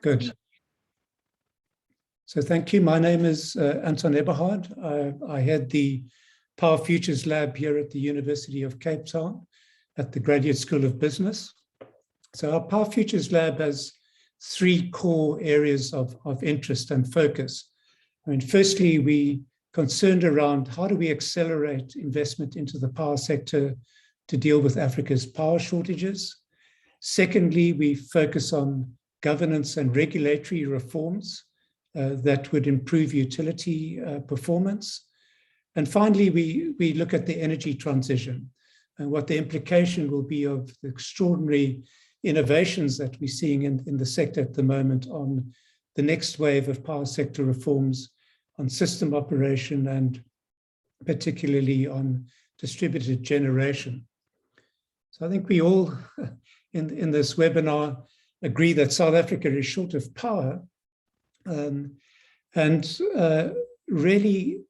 Good. So thank you. My name is Anton Eberhard. I head the Power Futures Lab here at the University of Cape Town at the Graduate School of Business. So our Power Futures Lab has three core areas of interest and focus. I mean, firstly, we concerned around how do we accelerate investment into the power sector to deal with Africa's power shortages. Secondly, we focus on governance and regulatory reforms that would improve utility performance. And finally, we look at the energy transition and what the implication will be of the extraordinary innovations that we're seeing in the sector at the moment on the next wave of power sector reforms, on system operation, and particularly on distributed generation. So I think we all in this webinar agree that South Africa is short of power. Really,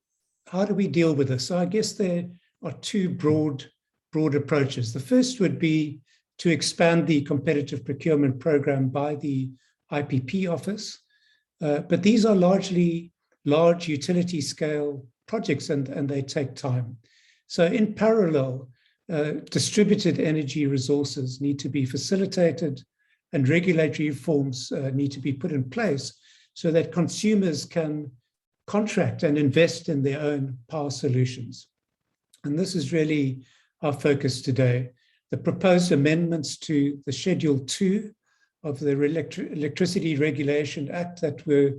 how do we deal with this? So I guess there are two broad approaches. The first would be to expand the competitive procurement program by the IPP Office. But these are largely large utility scale projects and they take time. So in parallel, distributed energy resources need to be facilitated and regulatory reforms need to be put in place so that consumers can contract and invest in their own power solutions. And this is really our focus today. The proposed amendments to the Schedule 2 of the Electricity Regulation Act that were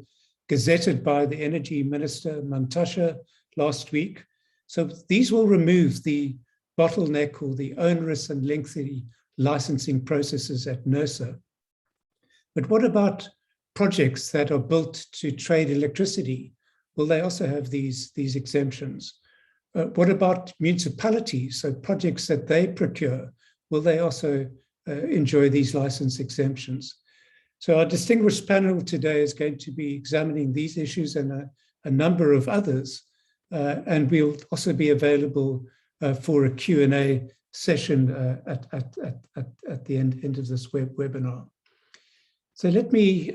gazetted by the Energy Minister Mantashe last week. So these will remove the bottleneck or the onerous and lengthy licensing processes at NERSA. But what about projects that are built to trade electricity? Will they also have these exemptions? What about municipalities? So projects that they procure, will they also enjoy these license exemptions? So our distinguished panel today is going to be examining these issues and a number of others. And we'll also be available for a Q&A session at the end of this webinar. So let me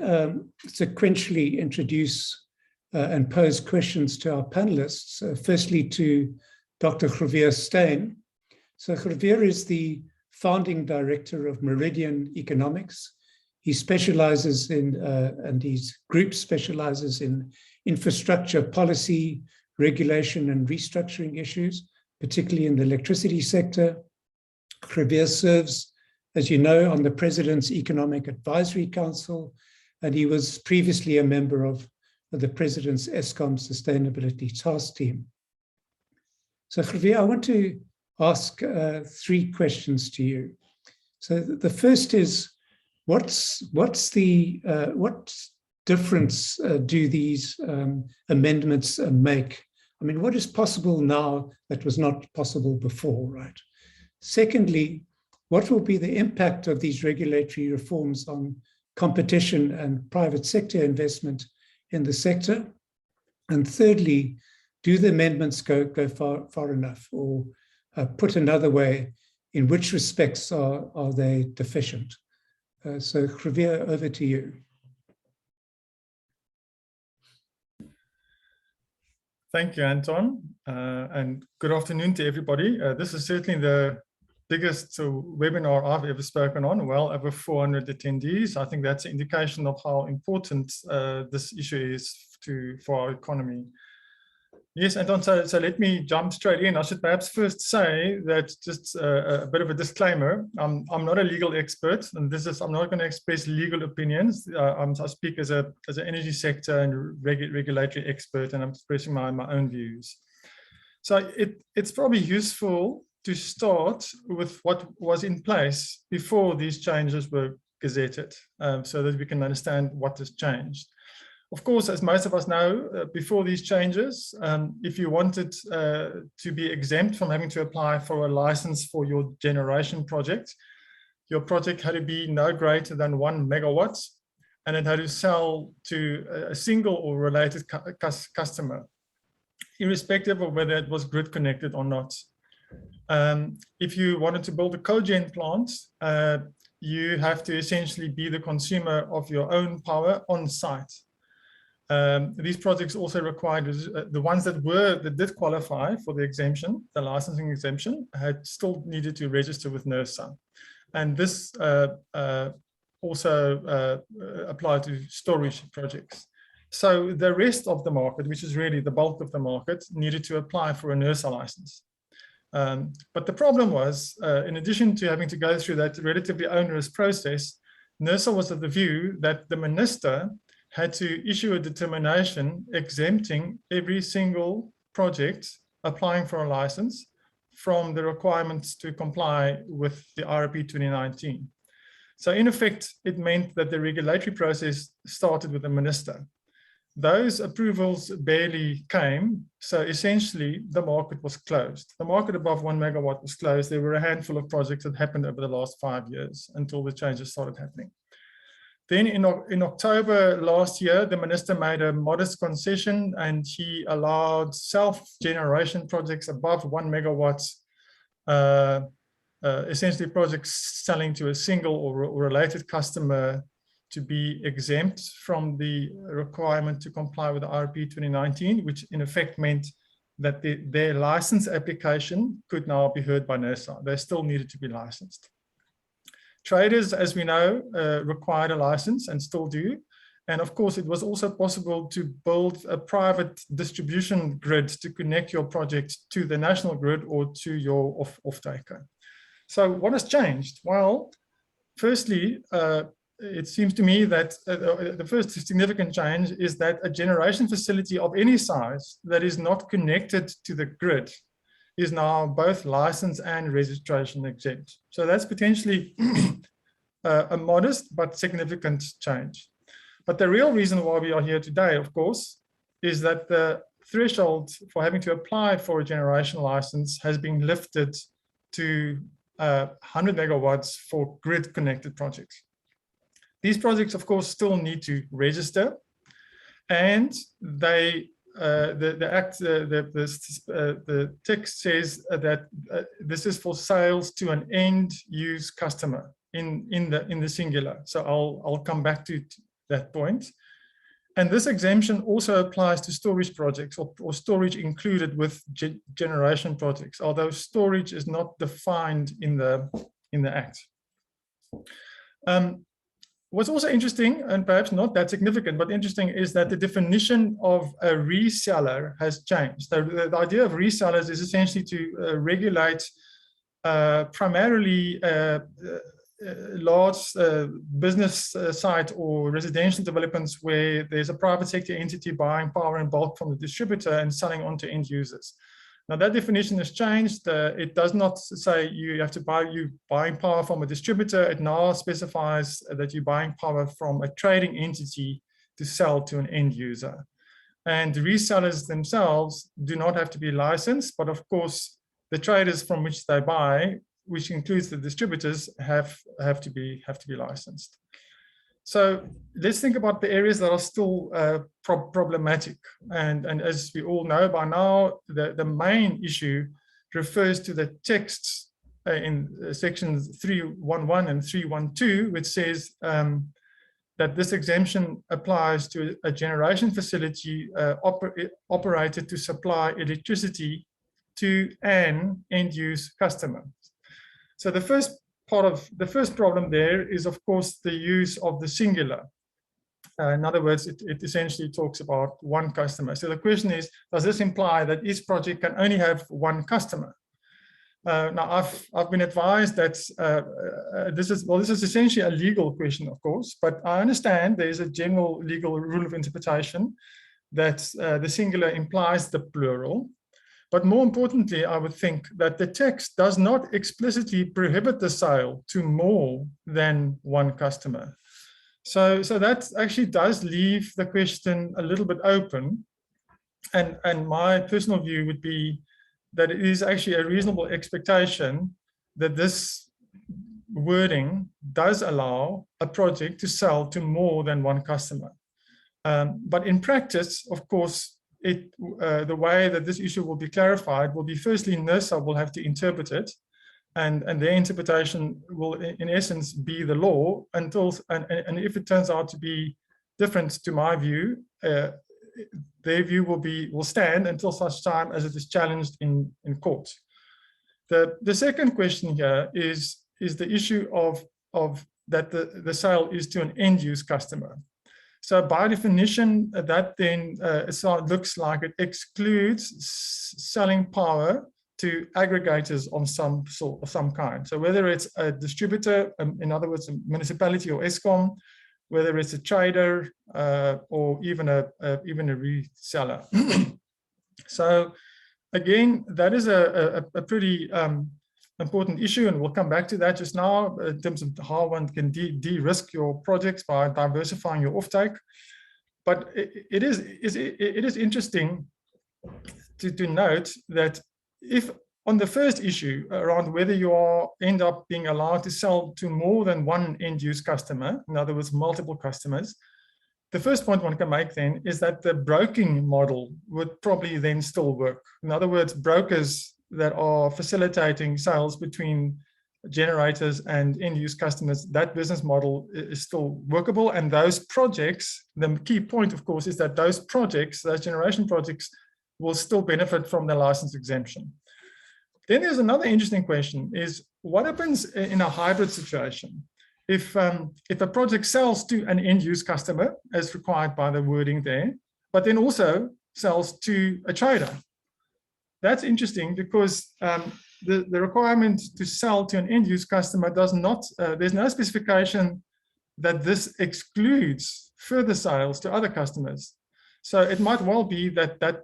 sequentially introduce and pose questions to our panelists. Firstly, to Dr. Javier Steyn. So Javier is the founding director of Meridian Economics. He specializes in, and his group specializes in infrastructure policy, regulation, and restructuring issues, particularly in the electricity sector. Javier serves, as you know, on the President's Economic Advisory Council, and he was previously a member of the President's ESCOM Sustainability Task Team. So Javier, I want to ask three questions to you. So the first is, what difference do these amendments make? I mean, what is possible now that was not possible before, right? Secondly, what will be the impact of these regulatory reforms on competition and private sector investment in the sector? And thirdly, do the amendments go far enough? Or put another way, in which respects are they deficient? So Javier, over to you. Thank you, Anton, and good afternoon to everybody. This is certainly the biggest webinar I've ever spoken on, well over 400 attendees. I think that's an indication of how important this issue is for our economy. Yes, Anton, so let me jump straight in. I should perhaps first say that just a bit of a disclaimer. I'm not a legal expert, and I'm not going to express legal opinions. I speak as an energy sector and regulatory expert, and I'm expressing my own views. So it's probably useful to start with what was in place before these changes were gazetted, so that we can understand what has changed. Of course, as most of us know, before these changes, if you wanted to be exempt from having to apply for a license for your generation project, your project had to be no greater than 1 megawatt, and it had to sell to a single or related customer, irrespective of whether it was grid connected or not. If you wanted to build a cogen plant, you have to essentially be the consumer of your own power on site. These projects also required, the ones that did qualify for the exemption, the licensing exemption, had still needed to register with NERSA. And this also applied to storage projects. So the rest of the market, which is really the bulk of the market, needed to apply for a NERSA license. But the problem was, in addition to having to go through that relatively onerous process, NERSA was of the view that the minister had to issue a determination exempting every single project applying for a license from the requirements to comply with the RP 2019. So in effect, it meant that the regulatory process started with the minister. Those approvals barely came, so essentially the market was closed. The market above 1 megawatt was closed. There were a handful of projects that happened over the last 5 years until the changes started happening. Then in October last year, the minister made a modest concession and he allowed self-generation projects above 1 megawatt, essentially projects selling to a single or related customer, to be exempt from the requirement to comply with the RP 2019, which in effect meant that their license application could now be heard by NERSA. They still needed to be licensed. Traders, as we know, required a license and still do. And of course, it was also possible to build a private distribution grid to connect your project to the national grid or to your off-taker. So what has changed? Well, firstly, it seems to me that the first significant change is that a generation facility of any size that is not connected to the grid is now both license and registration exempt. So that's potentially a modest but significant change. But the real reason why we are here today, of course, is that the threshold for having to apply for a generation license has been lifted to 100 megawatts for grid connected projects. These projects, of course, still need to register, and they the text says that this is for sales to an end use customer in the singular. So I'll come back to that point. And this exemption also applies to storage projects or storage included with generation projects, although storage is not defined in the Act. What's also interesting, and perhaps not that significant, but interesting, is that the definition of a reseller has changed. The idea of resellers is essentially to regulate primarily large business site or residential developments where there's a private sector entity buying power in bulk from the distributor and selling on to end users. Now that definition has changed. It does not say you have to buying power from a distributor. It now specifies that you're buying power from a trading entity to sell to an end user. And the resellers themselves do not have to be licensed, but of course the traders from which they buy, which includes the distributors, have to be licensed. So let's think about the areas that are still problematic. And as we all know by now, the main issue refers to the texts in sections 311 and 312, which says that this exemption applies to a generation facility operated to supply electricity to an end-use customer. So the first problem there is, of course, the use of the singular. In other words, it essentially talks about one customer. So the question is, does this imply that each project can only have one customer? Now, I've been advised that this is essentially a legal question, of course, but I understand there is a general legal rule of interpretation that the singular implies the plural. But more importantly, I would think that the text does not explicitly prohibit the sale to more than one customer. So that actually does leave the question a little bit open. And my personal view would be that it is actually a reasonable expectation that this wording does allow a project to sell to more than one customer. But in practice, of course, the way that this issue will be clarified will be, firstly, NERSA will have to interpret it. and their interpretation will, in essence, be the law until, and if it turns out to be different to my view, their view will stand until such time as it is challenged in court. The second question here is the issue of that the sale is to an end-use customer. So by definition, that then looks like it excludes selling power to aggregators of some kind. So whether it's a distributor, in other words, a municipality or ESCOM, whether it's a trader or even a reseller. So again, that is a pretty important issue, and we'll come back to that just now in terms of how one can de-risk your projects by diversifying your offtake. But it is interesting to note that if on the first issue around whether you end up being allowed to sell to more than one end-use customer, in other words, multiple customers, the first point one can make then is that the broking model would probably then still work. In other words, brokers that are facilitating sales between generators and end-use customers, that business model is still workable. And those projects, the key point, of course, is that those projects, those generation projects, will still benefit from the license exemption. Then there's another interesting question, is what happens in a hybrid situation? If a project sells to an end-use customer, as required by the wording there, but then also sells to a trader. That's interesting because the requirement to sell to an end-use customer does not, there's no specification that this excludes further sales to other customers. So it might well be that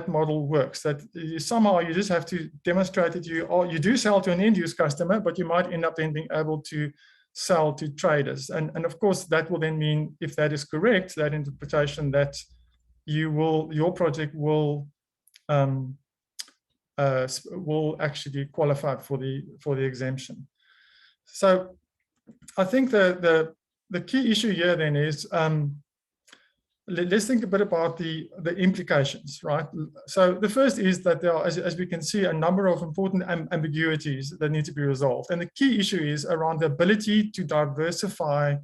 model works, that somehow you just have to demonstrate that you do sell to an end-use customer, but you might end up then being able to sell to traders. And of course, that will then mean, if that is correct, that interpretation, that your project will actually qualify for the exemption. So I think the key issue here then is, let's think a bit about the implications, right? So the first is that there are, as we can see, a number of important ambiguities that need to be resolved. And the key issue is around the ability to diversify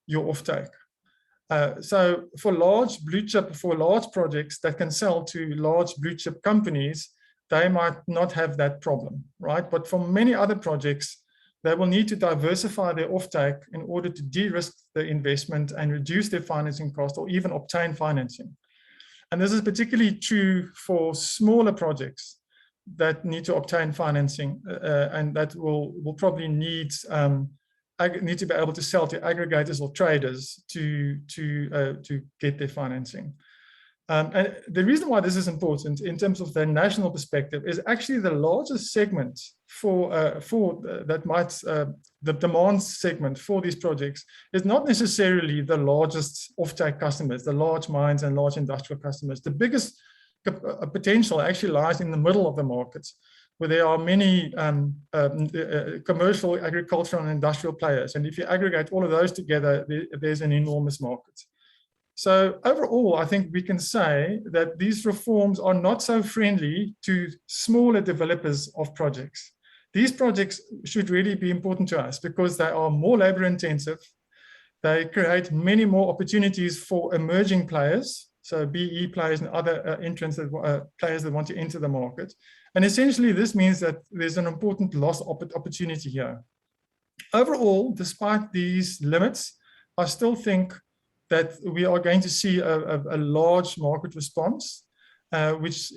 your offtake. So for large projects that can sell to large blue chip companies, they might not have that problem, right? But for many other projects, they will need to diversify their offtake in order to de-risk the investment and reduce their financing cost or even obtain financing. And this is particularly true for smaller projects that need to obtain financing and that will probably need to be able to sell to aggregators or traders to get their financing. And the reason why this is important in terms of the national perspective is actually the largest segment the demand segment for these projects is not necessarily the largest offtake customers, the large mines and large industrial customers. The biggest potential actually lies in the middle of the market, where there are many commercial, agricultural, and industrial players. And if you aggregate all of those together, there's an enormous market. So overall, I think we can say that these reforms are not so friendly to smaller developers of projects. These projects should really be important to us because they are more labor intensive. They create many more opportunities for emerging players, so BE players and other players that want to enter the market. And essentially, this means that there's an important loss opportunity here. Overall, despite these limits, I still think that we are going to see a large market response, which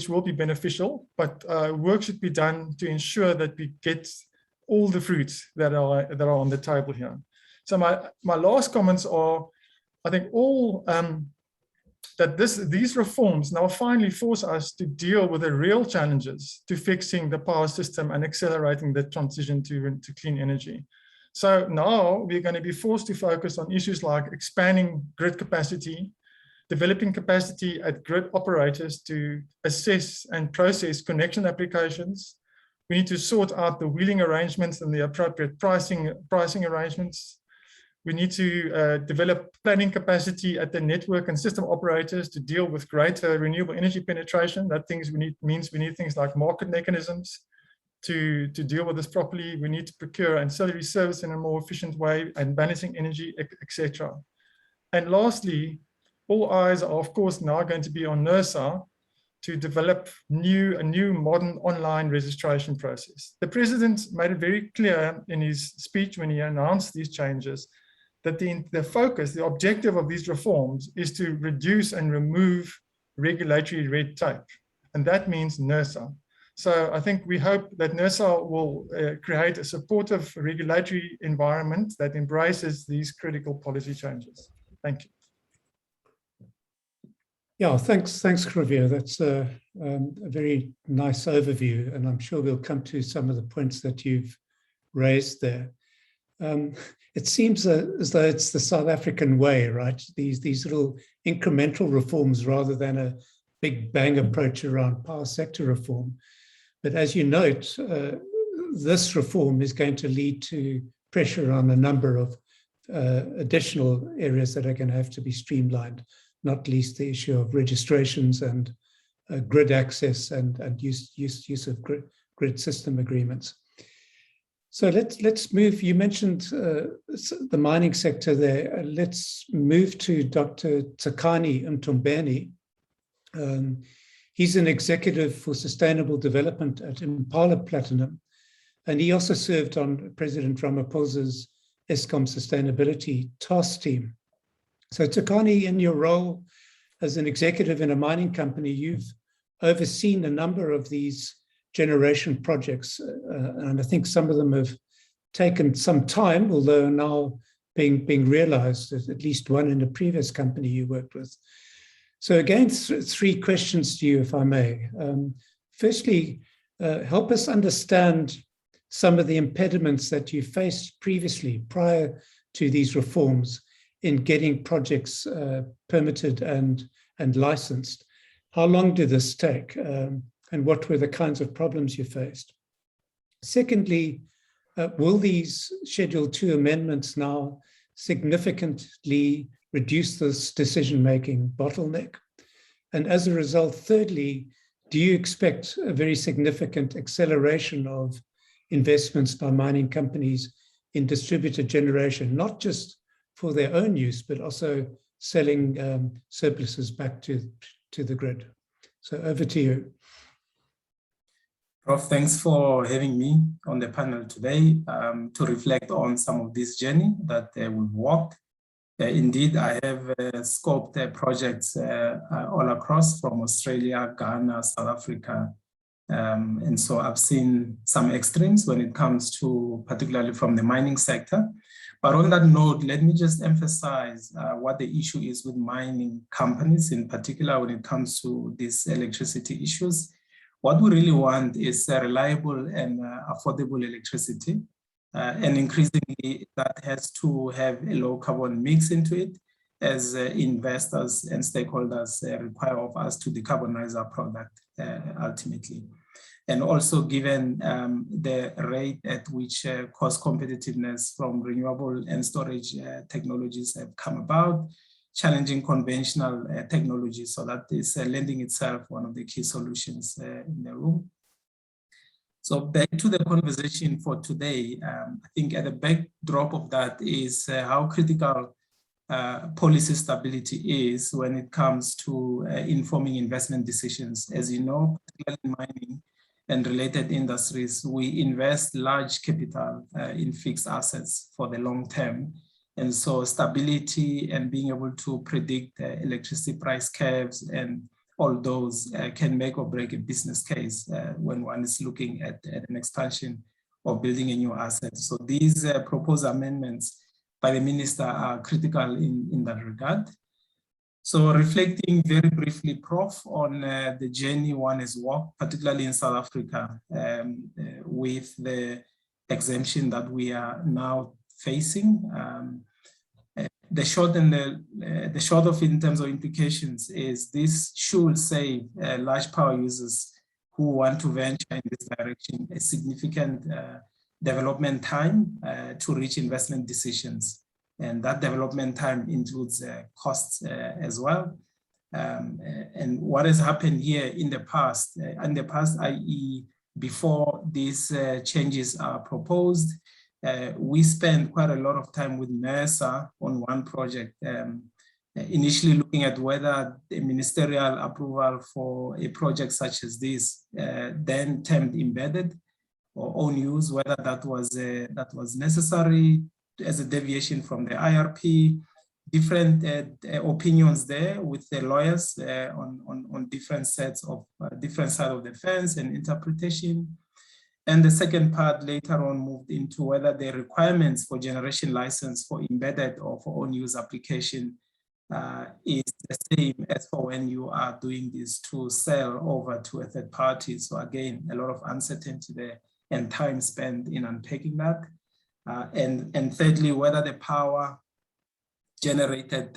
will be beneficial, but work should be done to ensure that we get all the fruits that are on the table here. So my last comments are, I think that these reforms now finally force us to deal with the real challenges to fixing the power system and accelerating the transition to clean energy. So now we're going to be forced to focus on issues like expanding grid capacity, developing capacity at grid operators to assess and process connection applications. We need to sort out the wheeling arrangements and the appropriate pricing arrangements. We need to develop planning capacity at the network and system operators to deal with greater renewable energy penetration. That means we need things like market mechanisms. to deal with this properly. We need to procure ancillary service in a more efficient way and balancing energy, etc. And lastly, all eyes are, of course, now going to be on NERSA to develop a new modern online registration process. The President made it very clear in his speech when he announced these changes that the focus, the objective of these reforms is to reduce and remove regulatory red tape. And that means NERSA. So I think we hope that NERSA will create a supportive regulatory environment that embraces these critical policy changes. Thank you. Yeah, thanks, Javier. That's a very nice overview, and I'm sure we'll come to some of the points that you've raised there. It seems as though it's the South African way, right? These little incremental reforms rather than a big bang approach around power sector reform. But as you note, this reform is going to lead to pressure on a number of additional areas that are going to have to be streamlined, not least the issue of registrations and grid access and use of grid system agreements. So let's move. You mentioned the mining sector there. Let's move to Dr. Tsakani Mtombeni. He's an executive for sustainable development at Impala Platinum, and he also served on President Ramaphosa's Eskom sustainability task team. So Tsakani, in your role as an executive in a mining company, you've overseen a number of these generation projects, and I think some of them have taken some time, although now being realized, at least one in a previous company you worked with. So again, three questions to you, if I may. Firstly, help us understand some of the impediments that you faced previously, prior to these reforms, in getting projects permitted and licensed. How long did this take? And what were the kinds of problems you faced? Secondly, will these Schedule 2 amendments now significantly reduce this decision-making bottleneck? And as a result, thirdly, do you expect a very significant acceleration of investments by mining companies in distributed generation, not just for their own use, but also selling surpluses back to the grid? So over to you. Prof, thanks for having me on the panel today to reflect on some of this journey that we've walked. Indeed, I have scoped projects all across from Australia, Ghana, South Africa. And so I've seen some extremes when it comes to, particularly from the mining sector. But on that note, let me just emphasize what the issue is with mining companies, in particular when it comes to these electricity issues. What we really want is reliable and affordable electricity. And increasingly, that has to have a low carbon mix into it, as investors and stakeholders require of us to decarbonize our product ultimately. And also given the rate at which cost competitiveness from renewable and storage technologies have come about, challenging conventional technology. So that is lending itself one of the key solutions in the room. So back to the conversation for today, I think at the backdrop of that is how critical policy stability is when it comes to informing investment decisions. As you know, particularly in mining and related industries, we invest large capital in fixed assets for the long term. And so stability and being able to predict electricity price curves and all those can make or break a business case when one is looking at an expansion or building a new asset. So these proposed amendments by the minister are critical in that regard. So reflecting very briefly, Prof, on the journey one has walked, particularly in South Africa, with the exemption that we are now facing. The short of in terms of implications is this should save large power users who want to venture in this direction a significant development time to reach investment decisions. And that development time includes costs as well. And what has happened here in the past, i.e. before these changes are proposed. We spent quite a lot of time with NERSA on one project, initially looking at whether the ministerial approval for a project such as this, then termed embedded or own use, whether that was necessary as a deviation from the IRP. Different opinions there with the lawyers on different sets of different side of the fence and interpretation. And the second part later on moved into whether the requirements for generation license for embedded or for own use application is the same as for when you are doing this to sell over to a third party. So again, a lot of uncertainty there and time spent in unpacking that. And thirdly, whether the power generated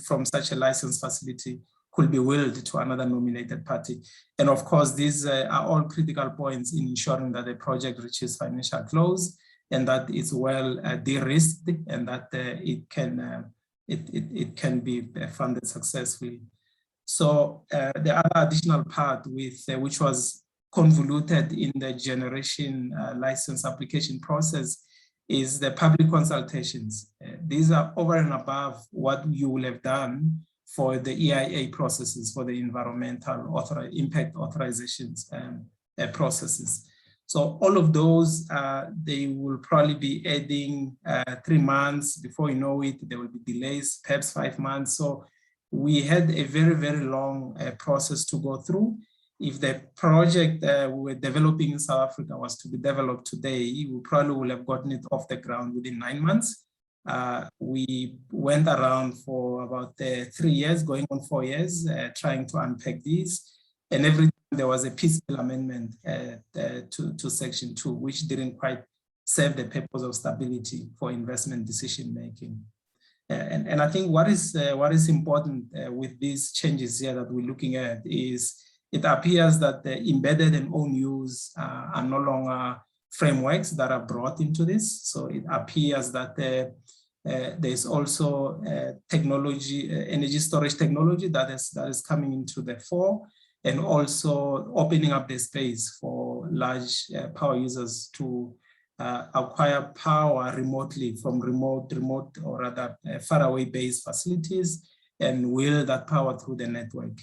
from such a license facility could be willed to another nominated party. And of course, these are all critical points in ensuring that the project reaches financial close and that it's well de-risked and that it can be funded successfully. So the other additional part which was convoluted in the generation license application process is the public consultations. These are over and above what you will have done for the EIA processes, for the environmental impact authorizations processes. So all of those, they will probably be adding 3 months. Before you know it, there will be delays, perhaps 5 months. So we had a very, very long process to go through. If the project we were developing in South Africa was to be developed today, we probably would have gotten it off the ground within 9 months. We went around for about 3 years, going on 4 years, trying to unpack these. And every time there was a piecemeal amendment to Section 2, which didn't quite serve the purpose of stability for investment decision making. And I think what is important with these changes here that we're looking at is it appears that the embedded and own use are no longer frameworks that are brought into this. So it appears that there's also technology, energy storage technology that is coming into the fore, and also opening up the space for large power users to acquire power remotely from remote or rather faraway based facilities and wheel that power through the network.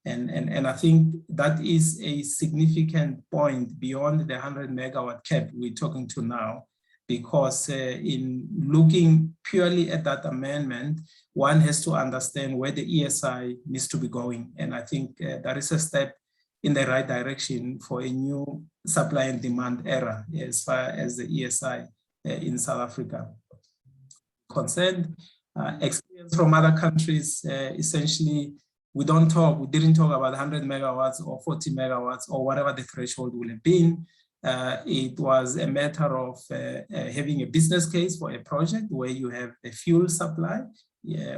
And I think that is a significant point beyond the 100 megawatt cap we're talking to now, because in looking purely at that amendment, one has to understand where the ESI needs to be going. And I think that is a step in the right direction for a new supply and demand era as far as the ESI in South Africa concerned. Experience from other countries, essentially, we didn't talk about 100 megawatts or 40 megawatts or whatever the threshold will have been. It was a matter of having a business case for a project where you have a fuel supply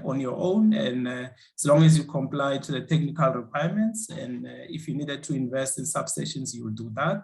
on your own, and as long as you comply to the technical requirements, and if you needed to invest in substations, you will do that.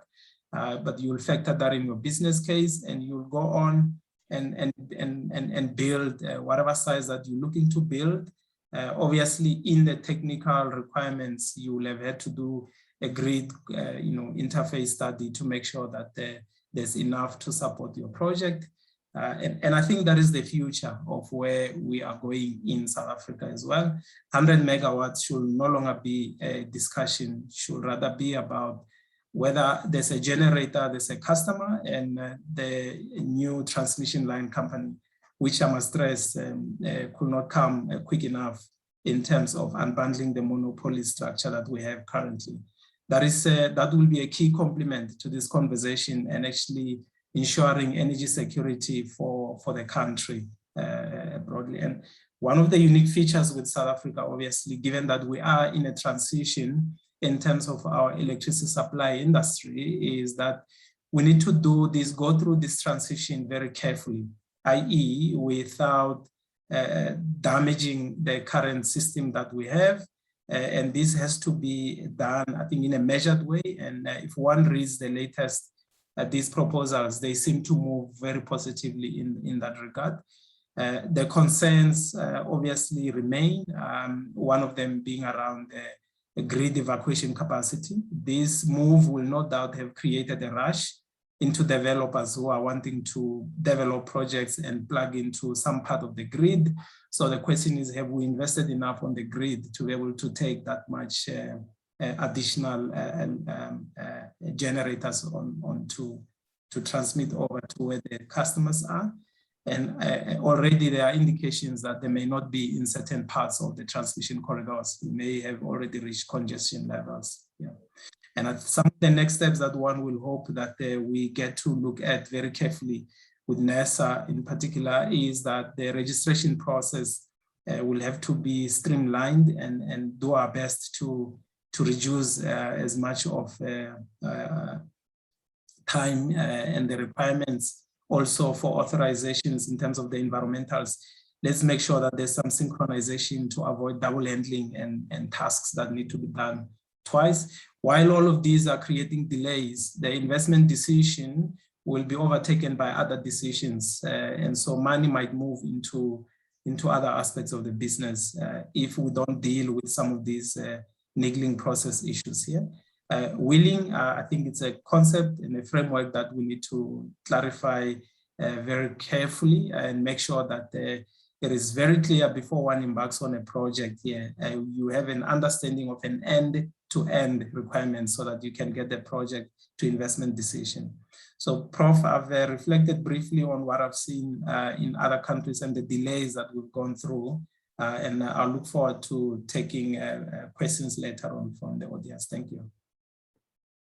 But you will factor that in your business case, and you will go on and build whatever size that you're looking to build. Obviously, in the technical requirements, you will have had to do a grid, interface study to make sure that there's enough to support your project. And I think that is the future of where we are going in South Africa as well. 100 megawatts should no longer be a discussion, should rather be about whether there's a generator, there's a customer, and the new transmission line company, which I must stress could not come quick enough in terms of unbundling the monopoly structure that we have currently. That will be a key complement to this conversation and actually ensuring energy security for the country broadly. And one of the unique features with South Africa, obviously, given that we are in a transition in terms of our electricity supply industry, is that we need to go through this transition very carefully, i.e. without damaging the current system that we have. And this has to be done, I think, in a measured way. And if one reads the latest these proposals, they seem to move very positively in that regard. The concerns obviously remain, one of them being around grid evacuation capacity. This move will no doubt have created a rush into developers who are wanting to develop projects and plug into some part of the grid. So the question is, have we invested enough on the grid to be able to take that much additional generators on to transmit over to where the customers are? And already there are indications that they may not be in certain parts of the transmission corridors. We may have already reached congestion levels. Yeah. And some of the next steps that one will hope that we get to look at very carefully with NERSA in particular is that the registration process will have to be streamlined and do our best to reduce as much of time and the requirements also for authorizations in terms of the environmentals. Let's make sure that there's some synchronization to avoid double handling and tasks that need to be done twice. While all of these are creating delays, the investment decision will be overtaken by other decisions. And so money might move into other aspects of the business if we don't deal with some of these niggling process issues here. Wheeling, I think it's a concept and a framework that we need to clarify very carefully and make sure that it is very clear before one embarks on a project here. You have an understanding of an end-to-end requirement so that you can get the project to investment decision. So, Prof, I've reflected briefly on what I've seen in other countries and the delays that we've gone through. And I'll look forward to taking questions later on from the audience. Thank you.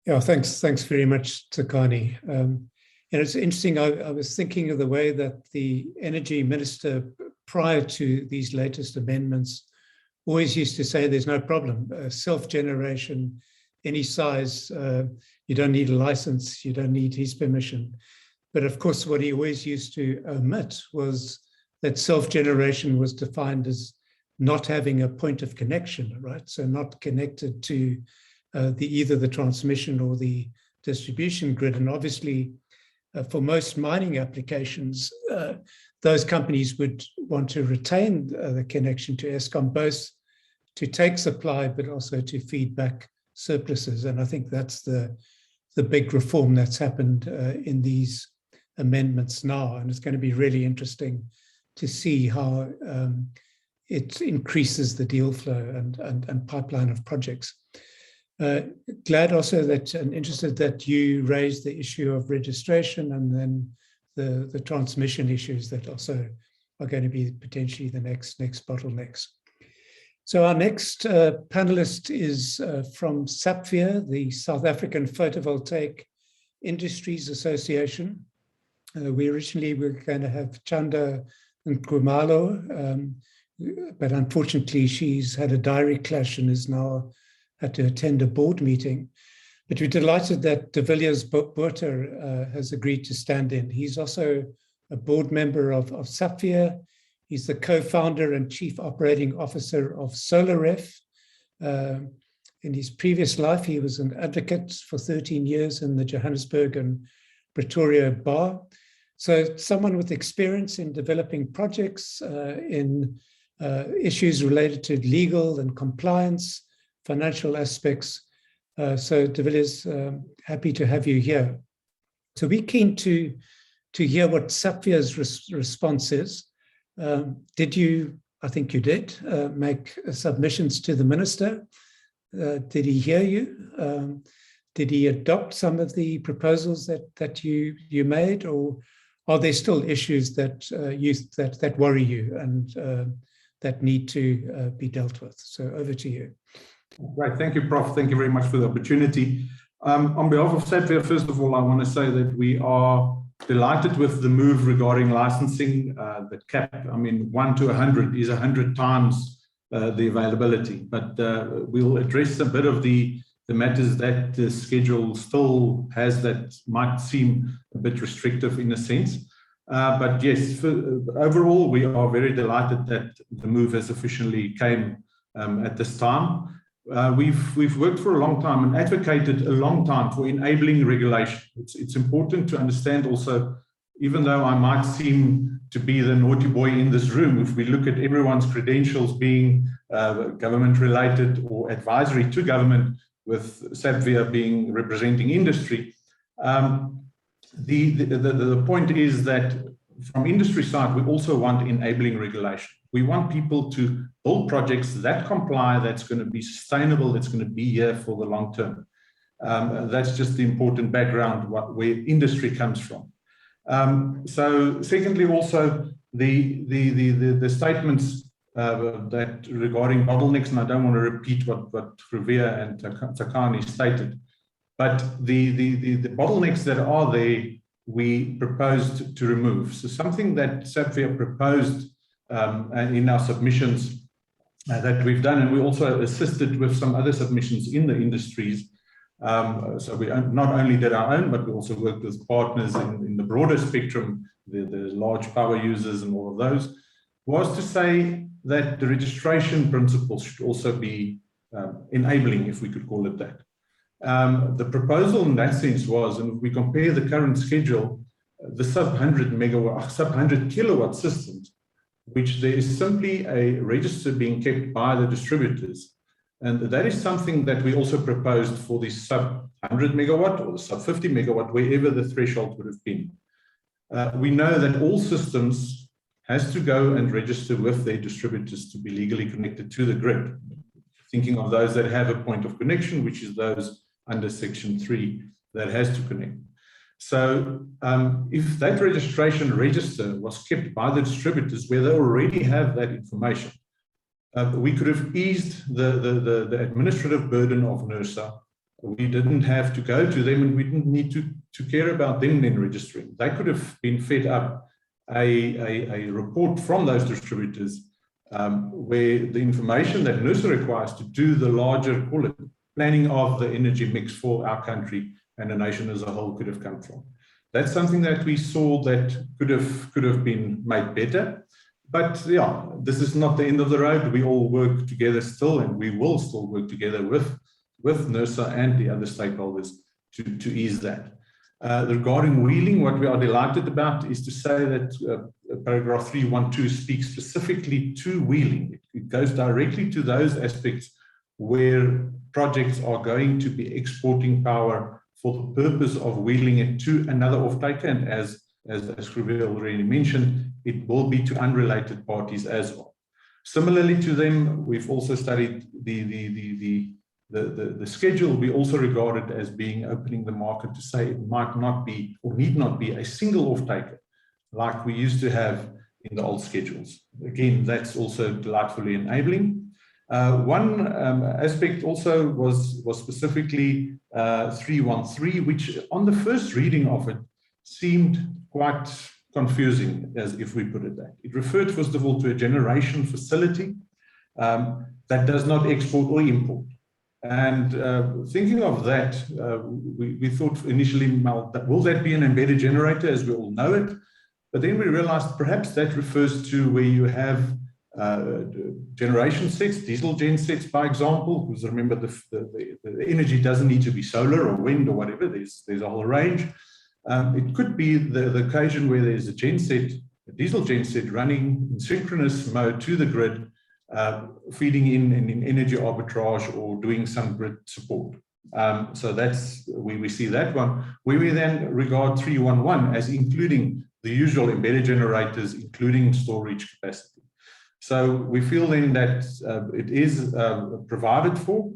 Yeah, thanks very much, Tsakani. And it's interesting, I was thinking of the way that the energy minister prior to these latest amendments always used to say there's no problem, self-generation, any size, you don't need a license, you don't need his permission. But of course, what he always used to omit was that self-generation was defined as not having a point of connection, right? So not connected to either the transmission or the distribution grid. And obviously, for most mining applications, those companies would want to retain the connection to Eskom, both to take supply, but also to feed back surpluses. And I think that's the big reform that's happened in these amendments now. And it's going to be really interesting to see how it increases the deal flow and pipeline of projects. Glad also that and interested that you raised the issue of registration and then the transmission issues that also are going to be potentially the next bottlenecks. So our next panelist is from SAPFIA, the South African Photovoltaic Industries Association. We originally were going to have Chanda Nkumalo, but unfortunately she's had a diary clash and is now had to attend a board meeting. But we're delighted that De Villiers Botha has agreed to stand in. He's also a board member of SAPFIA. He's the co-founder and chief operating officer of SolarRef. In his previous life, he was an advocate for 13 years in the Johannesburg and Pretoria Bar. So someone with experience in developing projects, in issues related to legal and compliance, financial aspects. So De Villiers, happy to have you here. So we're keen to hear what SAPFIA's response is. Did you, I think you did, make submissions to the minister? Did he hear you? Did he adopt some of the proposals that you made, or are there still issues that worry you and that need to be dealt with? So over to you. Right, thank you, Prof. Thank you very much for the opportunity. On behalf of SAPFIA, first of all, I want to say that we are delighted with the move regarding licensing, the cap. I mean, 1 to 100 is 100 times the availability, but we'll address a bit of the matters that the schedule still has that might seem a bit restrictive in a sense. But yes, overall, we are very delighted that the move has officially came at this time. We've worked for a long time and advocated a long time for enabling regulation. It's important to understand also, even though I might seem to be the naughty boy in this room, if we look at everyone's credentials being government related or advisory to government, with SAPVIA being representing industry, the point is that from industry side, we also want enabling regulation. We want people to build projects that comply, that's going to be sustainable, that's going to be here for the long term. That's just the important background where industry comes from. So secondly, also the statements that regarding bottlenecks, and I don't want to repeat what Revere and Takani stated, but the bottlenecks that are there, we proposed to remove. So something that SAPVIA proposed in our submissions that we've done, and we also assisted with some other submissions in the industries. So we not only did our own, but we also worked with partners in the broader spectrum, the large power users and all of those, was to say that the registration principles should also be enabling, if we could call it that. The proposal in that sense was, and if we compare the current schedule, the sub 100 kilowatt systems, which there is simply a register being kept by the distributors. And that is something that we also proposed for the sub 100 megawatt or the sub 50 megawatt, wherever the threshold would have been. We know that all systems has to go and register with their distributors to be legally connected to the grid. Thinking of those that have a point of connection, which is those under Section 3 that has to connect. So if that registration register was kept by the distributors where they already have that information, we could have eased the administrative burden of NERSA. We didn't have to go to them, and we didn't need to care about them then registering. They could have been fed up a report from those distributors where the information that NERSA requires to do the larger, call it, planning of the energy mix for our country and the nation as a whole could have come from. That's something that we saw that could have been made better. But yeah, this is not the end of the road. We all work together still, and we will still work together with NERSA and the other stakeholders to ease that. Regarding wheeling, what we are delighted about is to say that paragraph 312 speaks specifically to wheeling. It goes directly to those aspects where projects are going to be exporting power for the purpose of wheeling it to another off-taker, and as Revere already mentioned, it will be to unrelated parties as well. Similarly to them, we've also studied the schedule. We also regard it as being opening the market to say it might not be or need not be a single off-taker like we used to have in the old schedules. Again, that's also delightfully enabling. One aspect also was specifically 313, which on the first reading of it seemed quite confusing, as if we put it that. It referred, first of all, to a generation facility that does not export or import. And thinking of that, we thought initially, well, will that be an embedded generator, as we all know it? But then we realized perhaps that refers to where you have generation sets, diesel gen sets, by example, because remember the energy doesn't need to be solar or wind or whatever, there's a whole range. It could be the occasion where there's a genset, a diesel genset running in synchronous mode to the grid, feeding in energy arbitrage or doing some grid support. So that's where we see that one, where we then regard 311 as including the usual embedded generators, including storage capacity. So we feel then that it is provided for.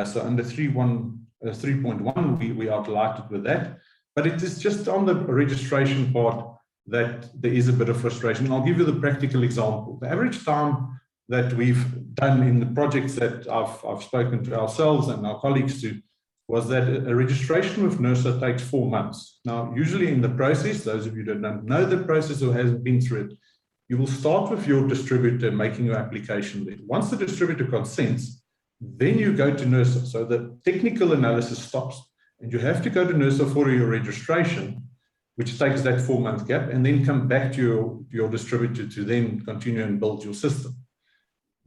So under 3.1, we are delighted with that. But it is just on the registration part that there is a bit of frustration. And I'll give you the practical example. The average time that we've done in the projects that I've spoken to ourselves and our colleagues to was that a registration with NERSA takes 4 months. Now, usually in the process, those of you that don't know the process or hasn't been through it, you will start with your distributor making your application there. Once the distributor consents, then you go to NERSA. So the technical analysis stops, and you have to go to NERSA for your registration, which takes that 4-month gap, and then come back to your distributor to then continue and build your system.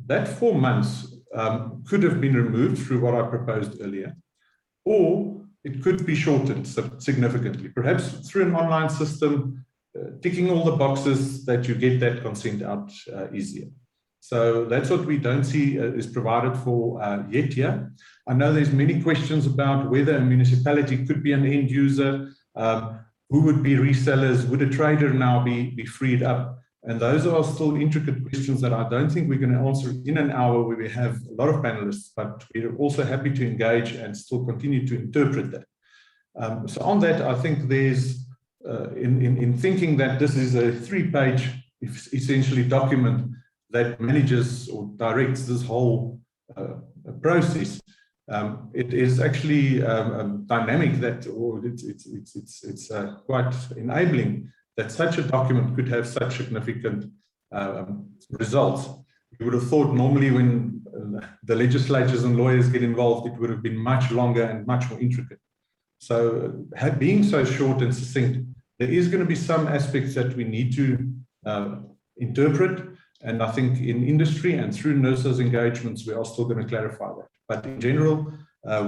That 4 months could have been removed through what I proposed earlier, or it could be shortened significantly, perhaps through an online system ticking all the boxes that you get that consent out easier. So that's what we don't see is provided for yet here. I know there's many questions about whether a municipality could be an end user, who would be resellers, would a trader now be freed up? And those are still intricate questions that I don't think we're going to answer in an hour where we have a lot of panelists, but we're also happy to engage and still continue to interpret that. So on that, I think there's, in thinking that this is a 3-page, essentially document that manages or directs this whole process, it is actually dynamic that, or it's quite enabling that such a document could have such significant results. You would have thought normally when the legislators and lawyers get involved, it would have been much longer and much more intricate. So being so short and succinct, there is going to be some aspects that we need to interpret. And I think in industry and through NERSA's engagements, we are still going to clarify that. But in general,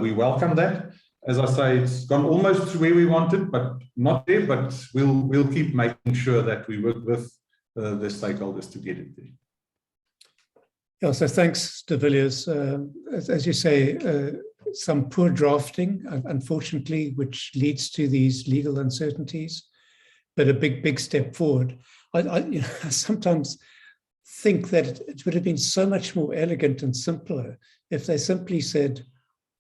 we welcome that. As I say, it's gone almost to where we wanted, but not there. But we'll keep making sure that we work with the stakeholders to get it there. Yeah, so thanks, de Villiers. As you say, some poor drafting, unfortunately, which leads to these legal uncertainties, but a big step forward. I sometimes think that it would have been so much more elegant and simpler if they simply said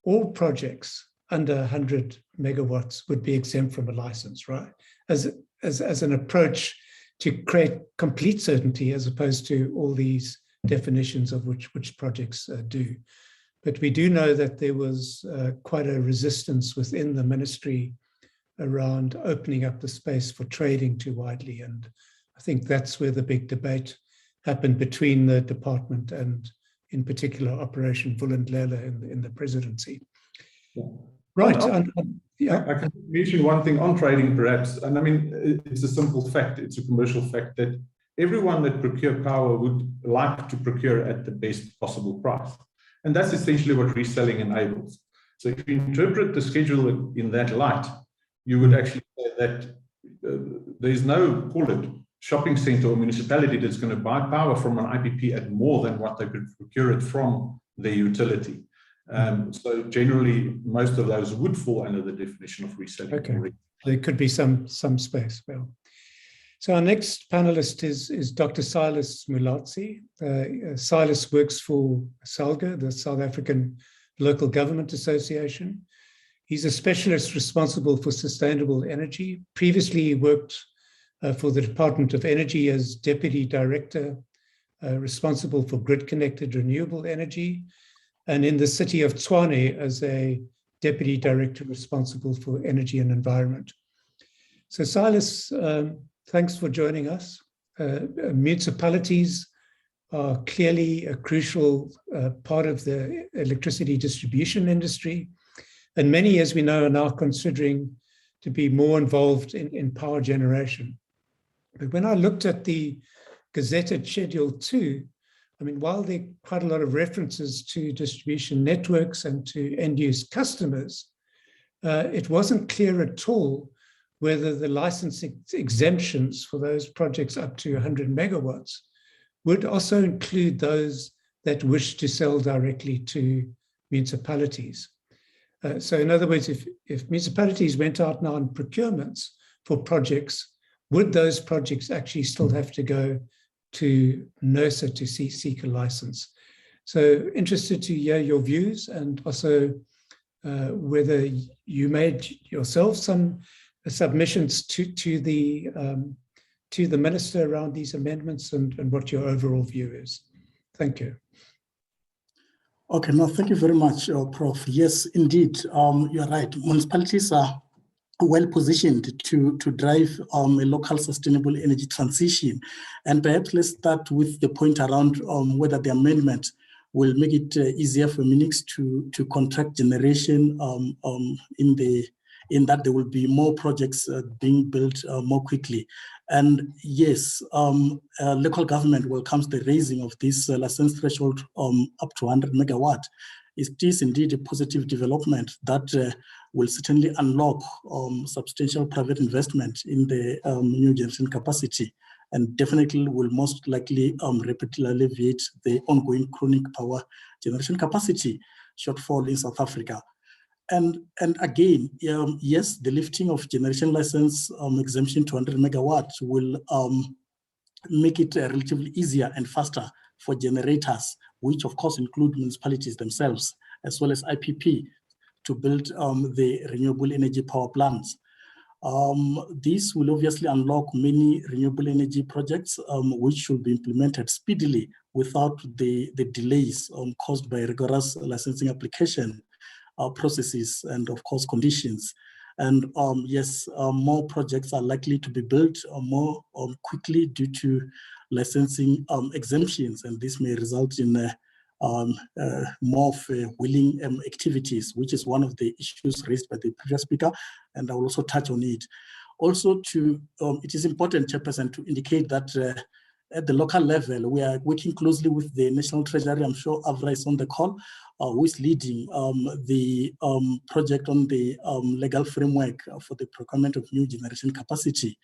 all projects under 100 megawatts would be exempt from a license, right? As an approach to create complete certainty, as opposed to all these definitions of which projects do. But we do know that there was quite a resistance within the ministry around opening up the space for trading too widely. And I think that's where the big debate happened between the department and, in particular, Operation Vulindlela in the presidency. Yeah. Right. Yeah. I can mention one thing on trading, perhaps. And I mean, it's a simple fact, it's a commercial fact that everyone that procure power would like to procure at the best possible price. And that's essentially what reselling enables. So if you interpret the schedule in that light, you would actually say that there's no, call it, shopping center or municipality that's going to buy power from an IPP at more than what they could procure it from their utility. So generally, most of those would fall under the definition of reselling. Okay. There could be some space. Well, so our next panelist is Dr. Silas Mulatsi. Silas works for SALGA, the South African Local Government Association. He's a specialist responsible for sustainable energy. Previously, he worked for the Department of Energy as Deputy Director, responsible for grid-connected renewable energy, and in the city of Tshwane as a Deputy Director responsible for energy and environment. So Silas, thanks for joining us. Municipalities are clearly a crucial part of the electricity distribution industry, and many, as we know, are now considering to be more involved in power generation. But when I looked at the gazetted Schedule 2, I mean, while there are quite a lot of references to distribution networks and to end-use customers, it wasn't clear at all whether the licensing exemptions for those projects up to 100 megawatts would also include those that wish to sell directly to municipalities. So in other words, if municipalities went out now on procurements for projects, would those projects actually still have to go to NERSA to seek a license? So interested to hear your views, and also whether you made yourself some submissions to the minister around these amendments, and what your overall view is. Thank you. Okay, no, thank you very much, Prof. Yes, indeed, you're right. Municipalities are well positioned to drive a local sustainable energy transition. And perhaps let's start with the point around whether the amendment will make it easier for munis to contract generation in that there will be more projects being built more quickly. And yes, local government welcomes the raising of this license threshold up to 100 megawatt. it is indeed a positive development that will certainly unlock substantial private investment in the new generation capacity, and definitely will most likely rapidly alleviate the ongoing chronic power generation capacity shortfall in South Africa. And again, yes, the lifting of generation license exemption to 100 megawatts will make it relatively easier and faster for generators, which of course include municipalities themselves, as well as IPP, to build the renewable energy power plants. This will obviously unlock many renewable energy projects, which should be implemented speedily without the delays caused by rigorous licensing application processes and of course conditions. And yes, more projects are likely to be built more quickly due to licensing exemptions, and this may result in more of wheeling activities, which is one of the issues raised by the previous speaker, and I will also touch on it. Also, it is important, Chairperson, to indicate that at the local level, we are working closely with the National Treasury. I'm sure Avra is on the call, who is leading the project on the legal framework for the procurement of new generation capacity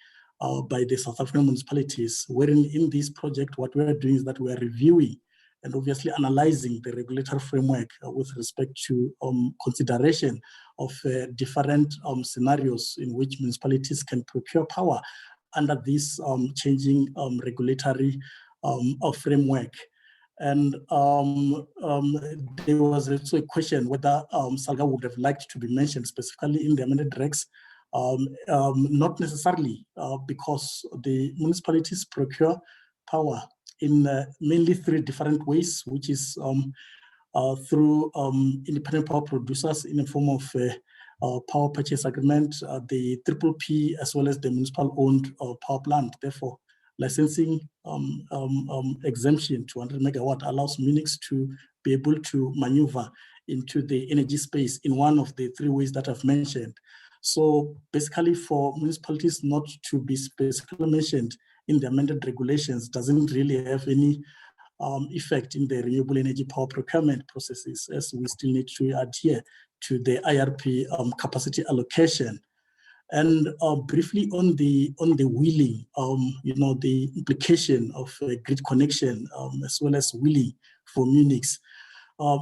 by the South African municipalities, wherein in this project, what we are doing is that we are reviewing and obviously analyzing the regulatory framework with respect to consideration of different scenarios in which municipalities can procure power under this changing regulatory framework. And there was also a question whether SALGA would have liked to be mentioned specifically in the amended regs. Not necessarily, because the municipalities procure power in mainly 3 different ways, which is through independent power producers in the form of power purchase agreement, the PPP, as well as the municipal-owned power plant. Therefore, licensing exemption to 100 megawatt allows Munix to be able to maneuver into the energy space in one of the 3 ways that I've mentioned. So basically, for municipalities not to be specifically mentioned in the amended regulations doesn't really have any effect in the renewable energy power procurement processes, as we still need to adhere to the IRP capacity allocation. And briefly on the wheeling, the implication of grid connection, as well as wheeling for Munix.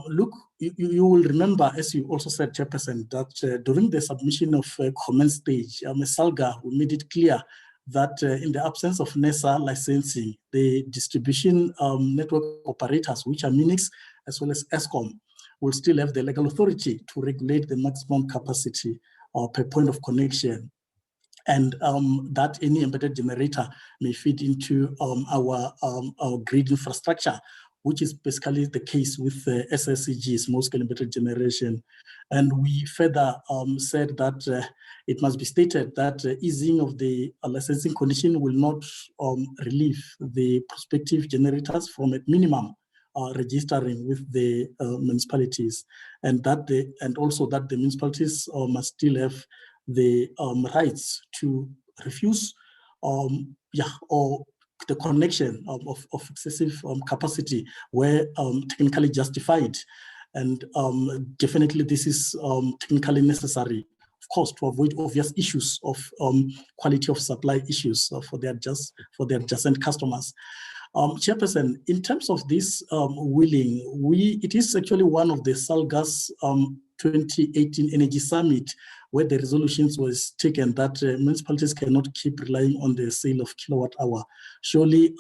Look, you will remember, as you also said, Chairperson, that during the submission of comment stage, SALGA, we made it clear that in the absence of NERSA licensing, the distribution network operators, which are Munix as well as ESCOM, will still have the legal authority to regulate the maximum capacity per point of connection, and that any embedded generator may feed into our grid infrastructure, which is basically the case with SSCG, small-scale embedded generation. And we further said that it must be stated that easing of the licensing condition will not relieve the prospective generators from at minimum registering with the municipalities, and also that the municipalities must still have the rights to refuse or the connection of excessive capacity where technically justified. And definitely this is technically necessary, of course, to avoid obvious issues of quality of supply issues for their adjacent customers. Chairperson, in terms of this wheeling, it is actually one of the SALGA's 2018 Energy Summit, where the resolutions was taken that municipalities cannot keep relying on the sale of kilowatt hour. Surely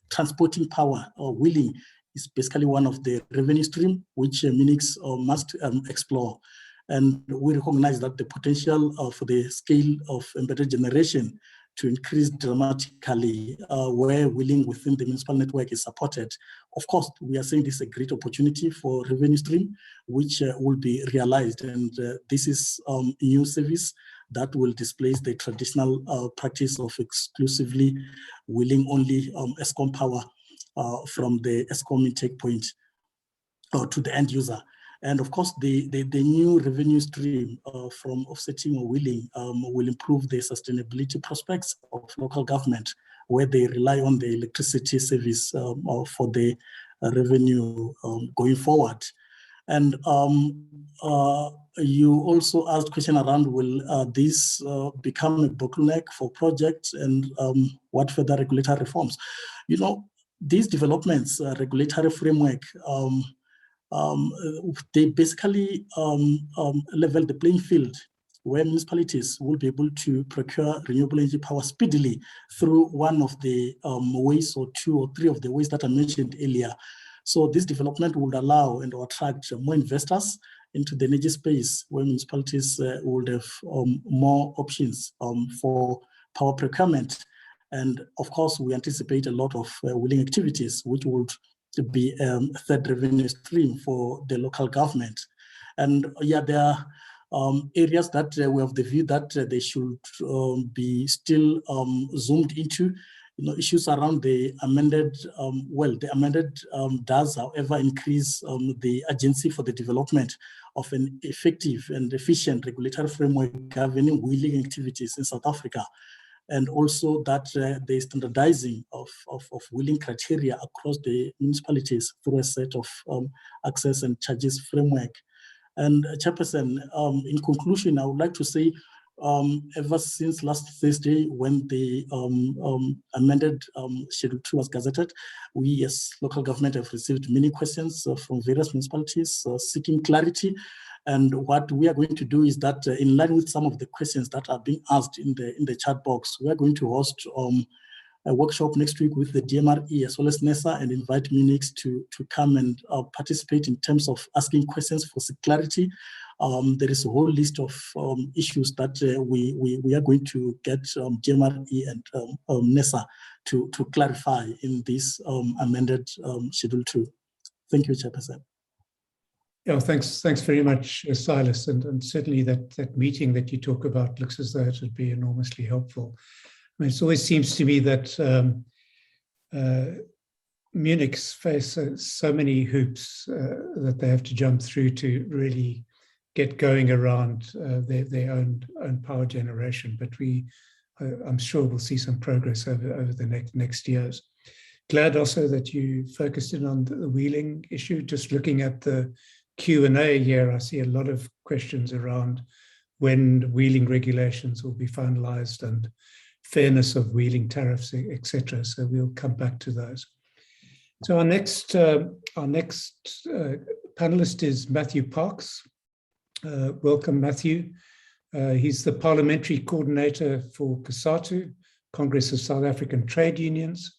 transporting power or wheeling is basically one of the revenue stream which Munix must explore. And we recognize that the potential for the scale of embedded generation to increase dramatically where wheeling within the municipal network is supported. Of course, we are saying this is a great opportunity for revenue stream, which will be realized. And this is a new service that will displace the traditional practice of exclusively wheeling only ESCOM power from the ESCOM intake point to the end user. And of course, the new revenue stream from offsetting or wheeling will improve the sustainability prospects of local government, where they rely on the electricity service for the revenue going forward. And you also asked question around, will this become a bottleneck for projects, and what further regulatory reforms? You know, these developments, regulatory framework, they basically level the playing field, where municipalities will be able to procure renewable energy power speedily through one of the ways, or two or three of the ways that I mentioned earlier. So this development would allow and attract more investors into the energy space, where municipalities would have more options for power procurement. And of course, we anticipate a lot of wheeling activities, which would be a third revenue stream for the local government. And yeah, there are areas that we have the view that they should be still zoomed into. You know, issues around the amended, the amended does, however, increase the urgency for the development of an effective and efficient regulatory framework governing wheeling activities in South Africa. And also that the standardizing of wheeling criteria across the municipalities through a set of access and charges framework. And Chairperson, in conclusion, I would like to say, ever since last Thursday, when the amended Schedule 2 was gazetted, we as local government have received many questions from various municipalities seeking clarity. And what we are going to do is that, in line with some of the questions that are being asked in the chat box, we are going to host a workshop next week with the DMRE as well as NERSA, and invite Munix to come and participate in terms of asking questions for clarity. There is a whole list of issues that we are going to get DMRE and NERSA to clarify in this amended Schedule 2. Thank you, Chairperson. Yeah, thanks very much, Silas, and certainly that meeting that you talk about looks as though it would be enormously helpful. I mean, it always seems to me that Munix face so many hoops that they have to jump through to really get going around their own power generation. But I'm sure we'll see some progress over the next years. Glad also that you focused in on the wheeling issue. Just looking at the Q&A here, I see a lot of questions around when wheeling regulations will be finalized and fairness of wheeling tariffs, etc. So we'll come back to those. So our next panelist is Matthew Parks. Welcome, Matthew. He's the parliamentary coordinator for COSATU, Congress of South African Trade Unions.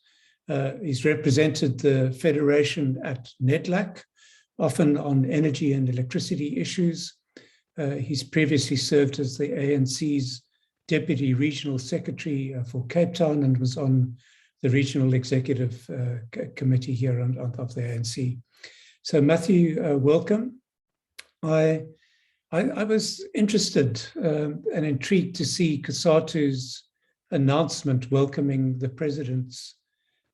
He's represented the Federation at NEDLAC, often on energy and electricity issues. He's previously served as the ANC's Deputy Regional Secretary for Cape Town, and was on the Regional Executive Committee here on top of the ANC. So Matthew, welcome. I was interested and intrigued to see COSATU's announcement welcoming the President's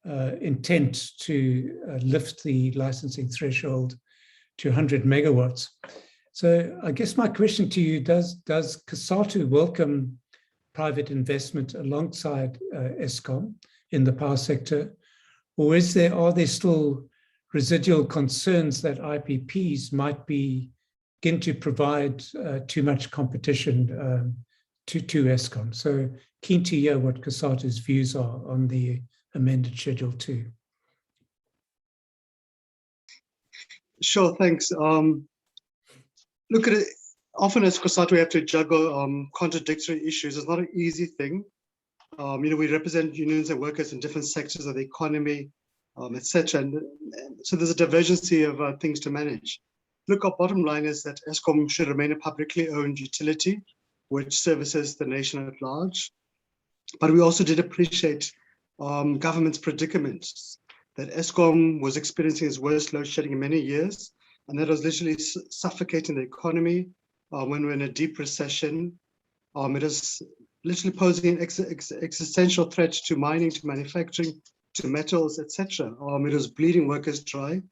intent to lift the licensing threshold to 100 megawatts. So I guess my question to you, does COSATU welcome private investment alongside Eskom in the power sector, or are there still residual concerns that IPPs might begin to provide too much competition to Eskom? So keen to hear what COSATU's views are on the amended Schedule 2. Sure, thanks. Look at it. Often as COSATU, we have to juggle contradictory issues. It's not an easy thing. We represent unions and workers in different sectors of the economy, etc. And so there's a divergency of things to manage. Look, our bottom line is that Eskom should remain a publicly owned utility, which services the nation at large. But we also did appreciate government's predicament that Eskom was experiencing its worst load shedding in many years, and that was literally suffocating the economy. When we're in a deep recession, it is literally posing an existential threat to mining, to manufacturing, to metals, etc. It is bleeding workers dry.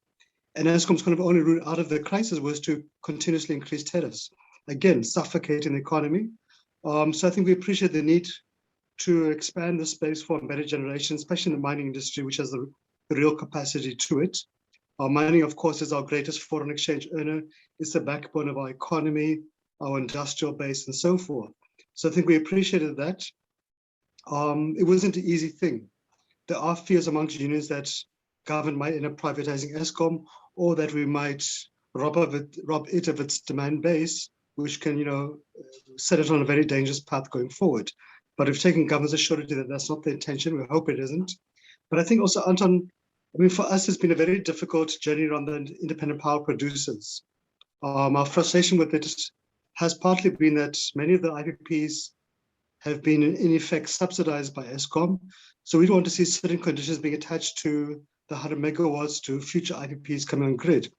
And Eskom's kind of only route out of the crisis was to continuously increase tariffs, again, suffocating the economy. So I think we appreciate the need to expand the space for embedded generation, especially in the mining industry, which has the real capacity to it. Mining, of course, is our greatest foreign exchange earner. It's the backbone of our economy, our industrial base, and so forth. So I think we appreciated that. It wasn't an easy thing. There are fears amongst unions that government might end up privatizing Eskom, or that we might rob it of its demand base, which can, set it on a very dangerous path going forward. But we've taken government's assurance that that's not the intention. We hope it isn't. But I think also, Anton, for us, it's been a very difficult journey around the independent power producers. Our frustration with it has partly been that many of the IPPs have been in effect subsidized by Eskom. So we don't want to see certain conditions being attached to the 100 megawatts to future IPPs coming on grid.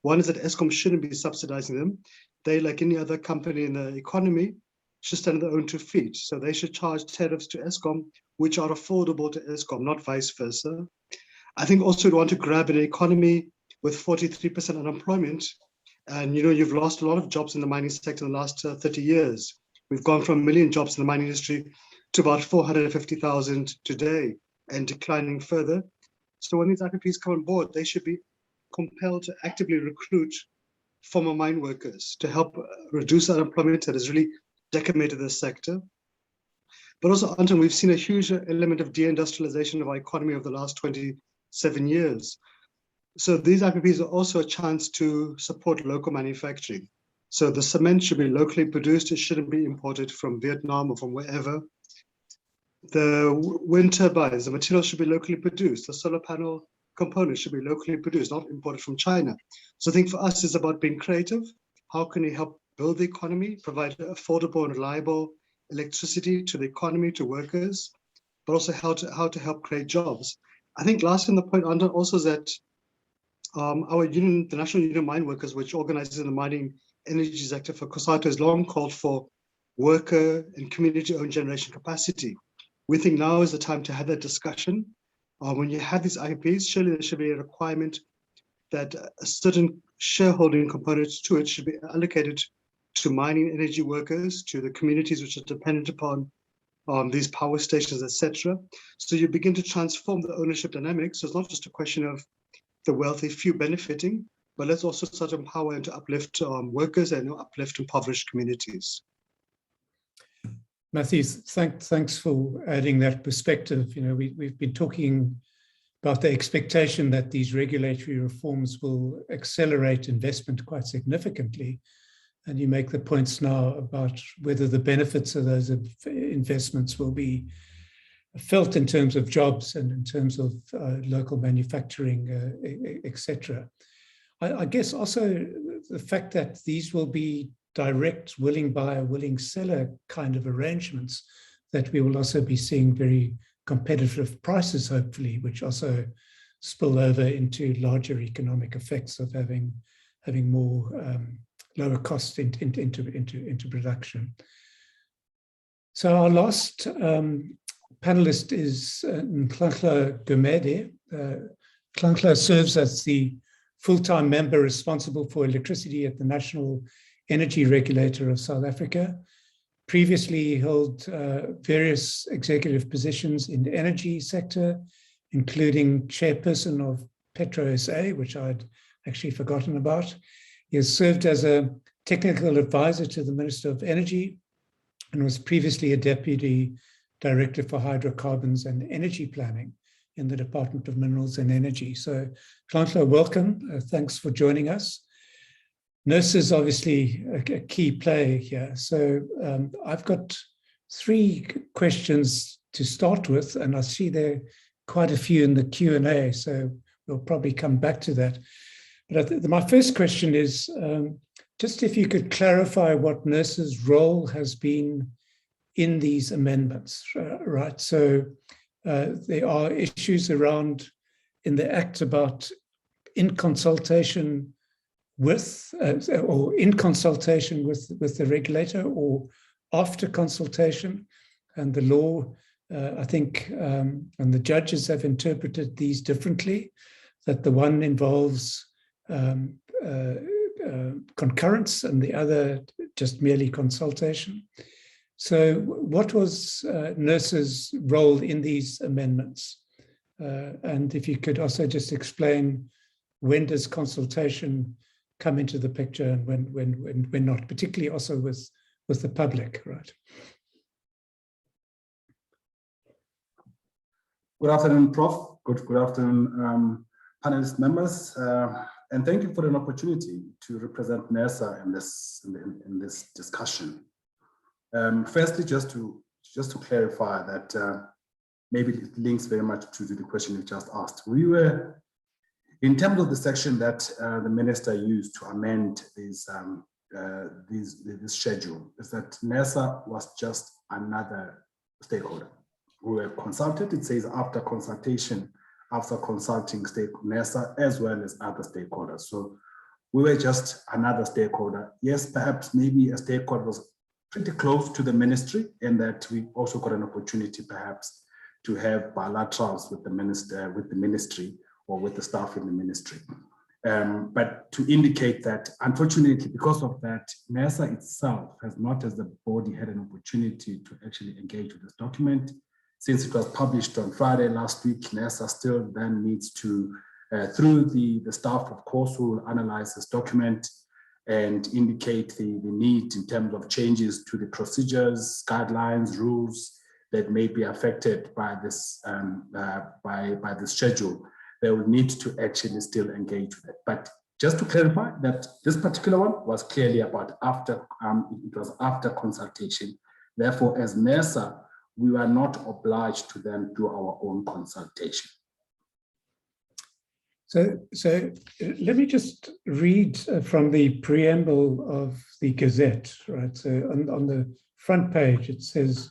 One is that Eskom shouldn't be subsidizing them. They, like any other company in the economy, should stand on their own 2 feet. So they should charge tariffs to Eskom, which are affordable to Eskom, not vice versa. I think also we want to grab an economy with 43% unemployment. And you've lost a lot of jobs in the mining sector in the last 30 years. We've gone from 1 million jobs in the mining industry to about 450,000 today and declining further. So when these IPPs come on board, they should be compelled to actively recruit former mine workers to help reduce unemployment that has really decimated this sector. But also, Anton, we've seen a huge element of deindustrialization of our economy over the last 27 years. So these IPPs are also a chance to support local manufacturing. So the cement should be locally produced. It shouldn't be imported from Vietnam or from wherever. The wind turbines, the materials should be locally produced. The solar panel components should be locally produced, not imported from China. So I think for us, it's about being creative. How can we help build the economy, provide affordable and reliable electricity to the economy, to workers, but also how to help create jobs. I think last in the point, Anton, also is that our union, the National Union of Mine Workers, which organizes in the mining energy sector for COSATU, has long called for worker and community-owned generation capacity. We think now is the time to have that discussion. When you have these IPPs, surely there should be a requirement that a certain shareholding component to it should be allocated to mining energy workers, to the communities which are dependent upon these power stations, etc. So you begin to transform the ownership dynamics. So it's not just a question of the wealthy few benefiting, but let's also start to empower and to uplift workers and uplift impoverished communities. Matthew, thanks for adding that perspective. We've been talking about the expectation that these regulatory reforms will accelerate investment quite significantly. And you make the points now about whether the benefits of those investments will be felt in terms of jobs and in terms of local manufacturing, etc. I guess also the fact that these will be direct willing buyer, willing seller kind of arrangements, that we will also be seeing very competitive prices, hopefully, which also spill over into larger economic effects of having more lower cost into production. So our last panelist is Nhlanhla Gumede. Nhlanhla serves as the full-time member responsible for electricity at the National Energy Regulator of South Africa. Previously, he held various executive positions in the energy sector, including chairperson of Petro SA, which I'd actually forgotten about. He has served as a technical advisor to the Minister of Energy and was previously a deputy director for hydrocarbons and energy planning in the Department of Minerals and Energy. So, Nhlanhla, welcome. Thanks for joining us. NERSA is obviously a key player here. So I've got 3 questions to start with, and I see there are quite a few in the Q&A, so we'll probably come back to that. But my first question is, just if you could clarify what NERSA's role has been in these amendments, right? So there are issues around in the Act about in consultation with the regulator or after consultation, and the law, I think, and the judges have interpreted these differently, that the one involves concurrence and the other just merely consultation. So what was NERSA's role in these amendments? And if you could also just explain when does consultation come into the picture and when not, particularly also with the public, right? Good afternoon, Prof. Good afternoon, panelist members, and thank you for an opportunity to represent NERSA in this discussion. Firstly, just to clarify that maybe it links very much to the question you just asked. We were, in terms of the section that the minister used to amend this schedule, is that NERSA was just another stakeholder. We were consulted, it says after consultation, after consulting NERSA as well as other stakeholders. So we were just another stakeholder. Yes, perhaps maybe a stakeholder was pretty close to the ministry, and that we also got an opportunity perhaps to have bilaterals with the ministry or with the staff in the ministry. But to indicate that, unfortunately, because of that, NERSA itself has not, as the body, had an opportunity to actually engage with this document. Since it was published on Friday last week, NERSA still then needs to, through the staff, of course, who will analyze this document and indicate the need in terms of changes to the procedures, guidelines, rules that may be affected by this by the schedule. They will need to actually still engage with it. But just to clarify that this particular one was clearly about after, it was after consultation. Therefore, as NERSA, we were not obliged to then do our own consultation. So let me just read from the preamble of the Gazette, right? So on the front page, it says,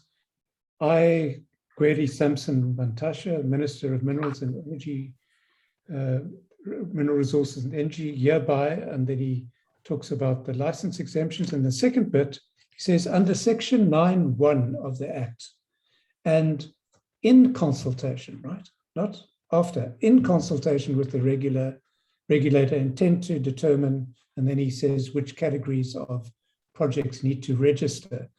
I, Gwedi Sampson Mantashe, Minister of Minerals and Energy, Mineral Resources and Energy, hereby, and then he talks about the license exemptions. And the second bit, he says, under section 9(1) of the Act, and in consultation, right? Not after, in consultation with the regulator, intend to determine, and then he says which categories of projects need to register.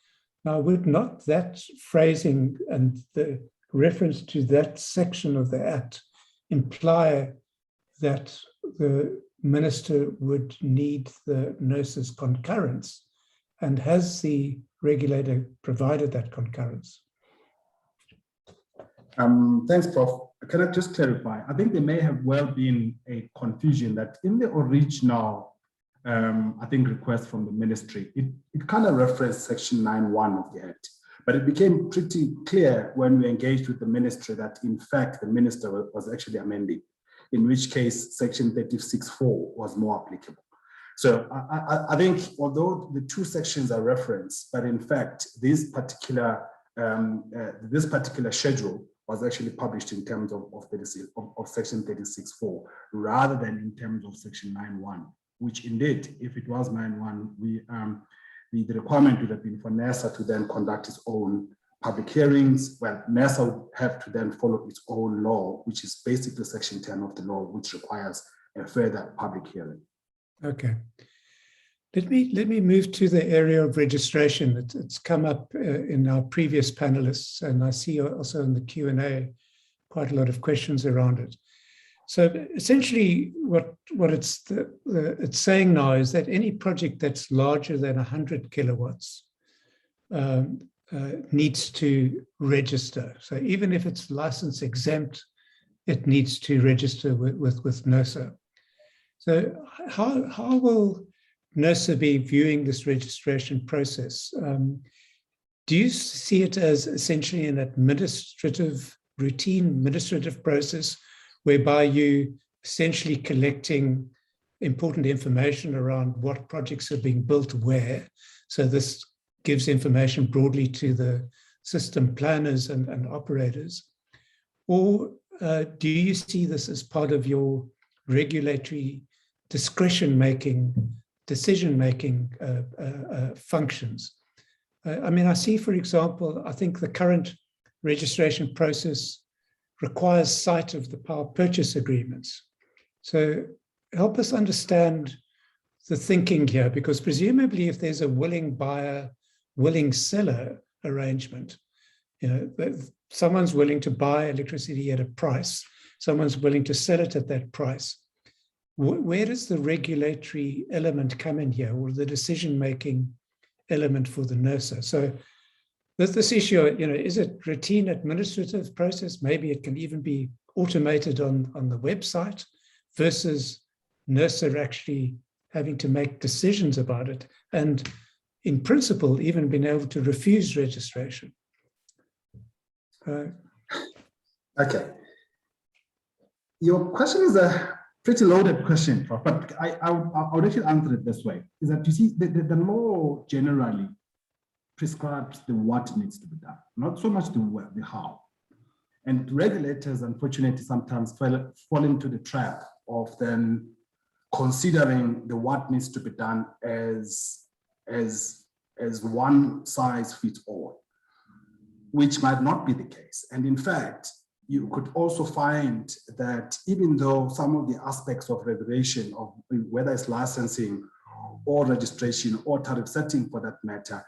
Now, would not that phrasing and the reference to that section of the Act imply that the minister would need the NERSA's concurrence? And has the regulator provided that concurrence? Thanks, Prof. Can I just clarify? I think there may have well been a confusion that in the original, I think, request from the ministry, it kind of referenced section 9(1) of the Act, but it became pretty clear when we engaged with the ministry that in fact the minister was actually amending, in which case section 36(4) was more applicable. So I think although the two sections are referenced, but in fact this particular schedule was actually published in terms of section 36(4) rather than in terms of section 9(1), which indeed, if it was 9(1), the requirement would have been for NERSA to then conduct its own public hearings. Well, NERSA would have to then follow its own law, which is basically section 10 of the law, which requires a further public hearing. Okay. Let me move to the area of registration. It's come up in our previous panelists, and I see also in the Q&A quite a lot of questions around it. So essentially, what it's saying now is that any project that's larger than 100 kilowatts needs to register. So even if it's license exempt, it needs to register with NERSA. So how will NERSA be viewing this registration process? Do you see it as essentially an routine administrative process whereby you essentially collecting important information around what projects are being built where? So this gives information broadly to the system planners and operators. Or do you see this as part of your regulatory decision-making functions? I mean, I see, for example, I think the current registration process requires sight of the power purchase agreements. So help us understand the thinking here, because presumably if there's a willing buyer, willing seller arrangement, someone's willing to buy electricity at a price, someone's willing to sell it at that price. where does the regulatory element come in here, or the decision-making element for the NERSA? So this issue, is it routine administrative process? Maybe it can even be automated on the website versus NERSA actually having to make decisions about it. And in principle, even being able to refuse registration. Okay. Your question is a pretty loaded question, Prof, but I would actually answer it this way, is that you see, the law generally prescribes the what needs to be done, not so much the how. And regulators, unfortunately, sometimes fall into the trap of then considering the what needs to be done as one size fits all, which might not be the case. And in fact, you could also find that even though some of the aspects of regulation, of whether it's licensing or registration or tariff setting for that matter,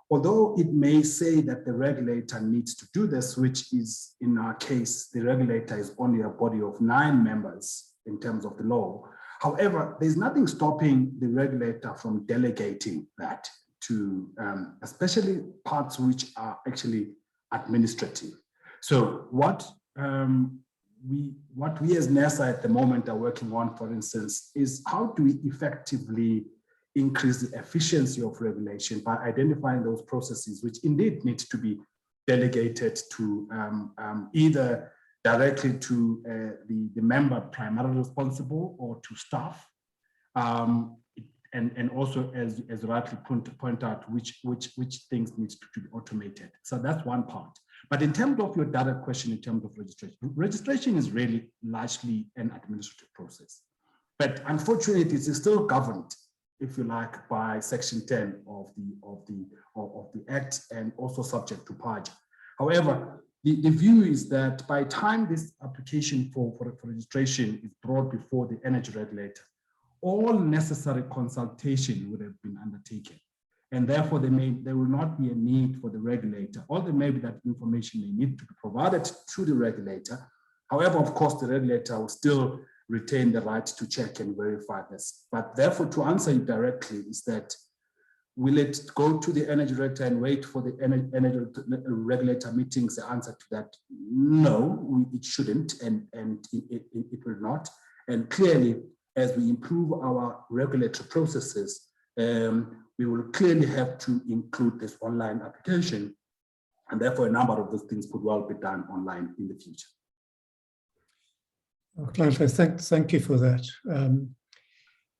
although it may say that the regulator needs to do this, which is in our case, the regulator is only a body of 9 members in terms of the law. However, there's nothing stopping the regulator from delegating that to especially parts which are actually administrative. So what we as NERSA at the moment are working on, for instance, is how do we effectively increase the efficiency of regulation by identifying those processes which indeed need to be delegated to either directly to the member primarily responsible or to staff, and also as rightly point out which things need to be automated. So that's one part. But in terms of your direct question, in terms of registration is really largely an administrative process. But unfortunately, it is still governed, if you like, by Section 10 of the Act, and also subject to purge. However, the view is that by the time this application for registration is brought before the energy regulator, all necessary consultation would have been undertaken. And therefore, there will not be a need for the regulator, or there may be that information may need to be provided to the regulator. However, of course, the regulator will still retain the right to check and verify this. But therefore, to answer you directly, is that will it go to the energy regulator and wait for the energy regulator meetings? The answer to that, no, it shouldn't, and it will not. And clearly, as we improve our regulatory processes, we will clearly have to include this online application, and therefore a number of those things could well be done online in the future. Thank you for that.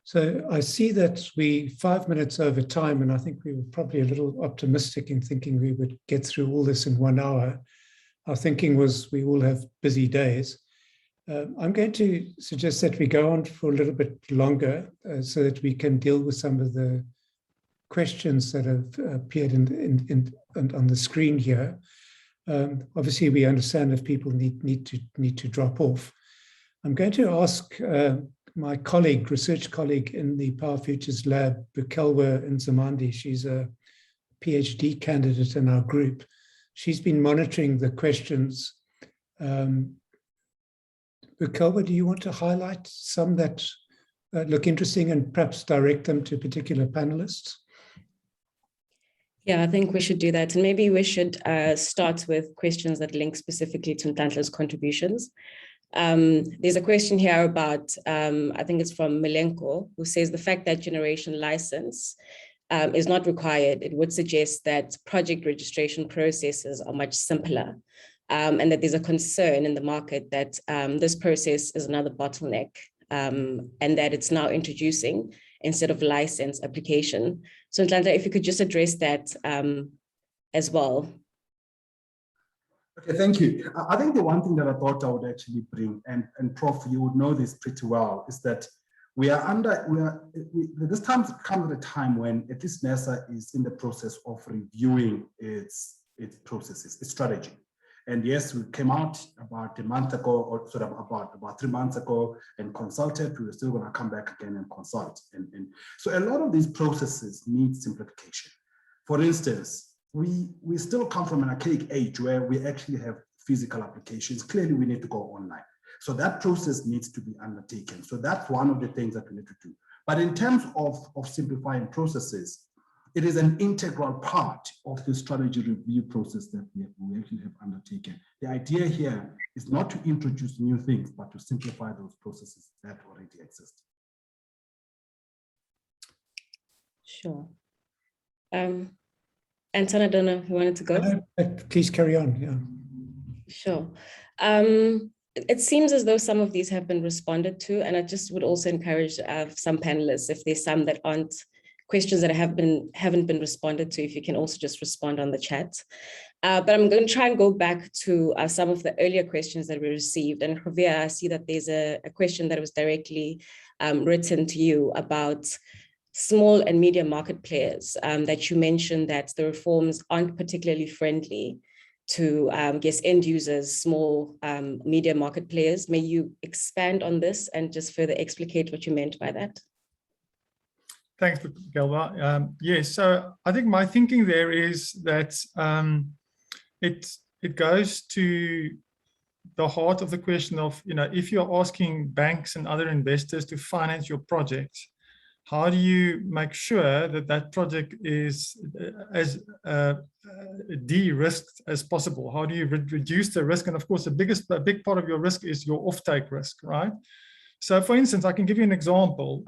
So I see that we're 5 minutes over time, and I think we were probably a little optimistic in thinking we would get through all this in 1 hour. Our thinking was we all have busy days. I'm going to suggest that we go on for a little bit longer so that we can deal with some of the questions that have appeared on the screen here. Obviously, we understand if people need to drop off. I'm going to ask my colleague, research colleague in the Power Futures Lab, Bukelwa Nzimandi. She's a PhD candidate in our group. She's been monitoring the questions. Bukelwa, do you want to highlight some that look interesting and perhaps direct them to particular panelists? Yeah, I think we should do that. And maybe we should start with questions that link specifically to Nhlanhle's contributions. There's a question here about, I think it's from Milenko, who says the fact that generation license is not required, it would suggest that project registration processes are much simpler, and that there's a concern in the market that this process is another bottleneck, and that it's now introducing instead of license application. So Nhlanhla, if you could just address that as well. Okay, thank you. I think the one thing that I thought I would actually bring, and Prof, you would know this pretty well, is that this time comes at a time when at least NERSA is in the process of reviewing its processes, its strategy. And yes, we came out about a month ago, or sort of about 3 months ago, and consulted. We were still going to come back again and consult. And so a lot of these processes need simplification. For instance, we still come from an archaic age where we actually have physical applications. Clearly, we need to go online. So that process needs to be undertaken. So that's one of the things that we need to do. But in terms of simplifying processes, it is an integral part of the strategy review process that we actually have undertaken. The idea here is not to introduce new things, but to simplify those processes that already exist. Sure. Anton, I don't know if you wanted to go. Please carry on. Yeah. Sure. It seems as though some of these have been responded to, and I just would also encourage some panelists, if there's some that aren't questions that haven't been responded to, if you can also just respond on the chat. But I'm going to try and go back to some of the earlier questions that we received. And Javier, I see that there's a question that was directly written to you about small and medium market players, that you mentioned that the reforms aren't particularly friendly to, guess, end users, small, medium market players. May you expand on this and just further explicate what you meant by that? Thanks, Gelba. Yes, so I think my thinking there is that it goes to the heart of the question of, if you're asking banks and other investors to finance your project, how do you make sure that that project is as de-risked as possible? How do you reduce the risk? And of course, a big part of your risk is your offtake risk, right? So for instance, I can give you an example.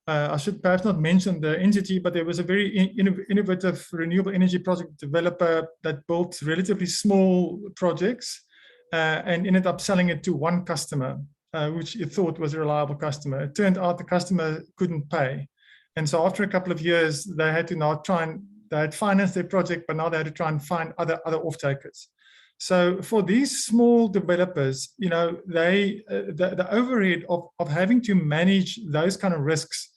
I should perhaps not mention the entity, but there was a very innovative renewable energy project developer that built relatively small projects and ended up selling it to one customer, which it thought was a reliable customer. It turned out the customer couldn't pay. And so after a couple of years, they had to now they had financed their project, but now they had to try and find other off-takers. So for these small developers, the overhead of having to manage those kind of risks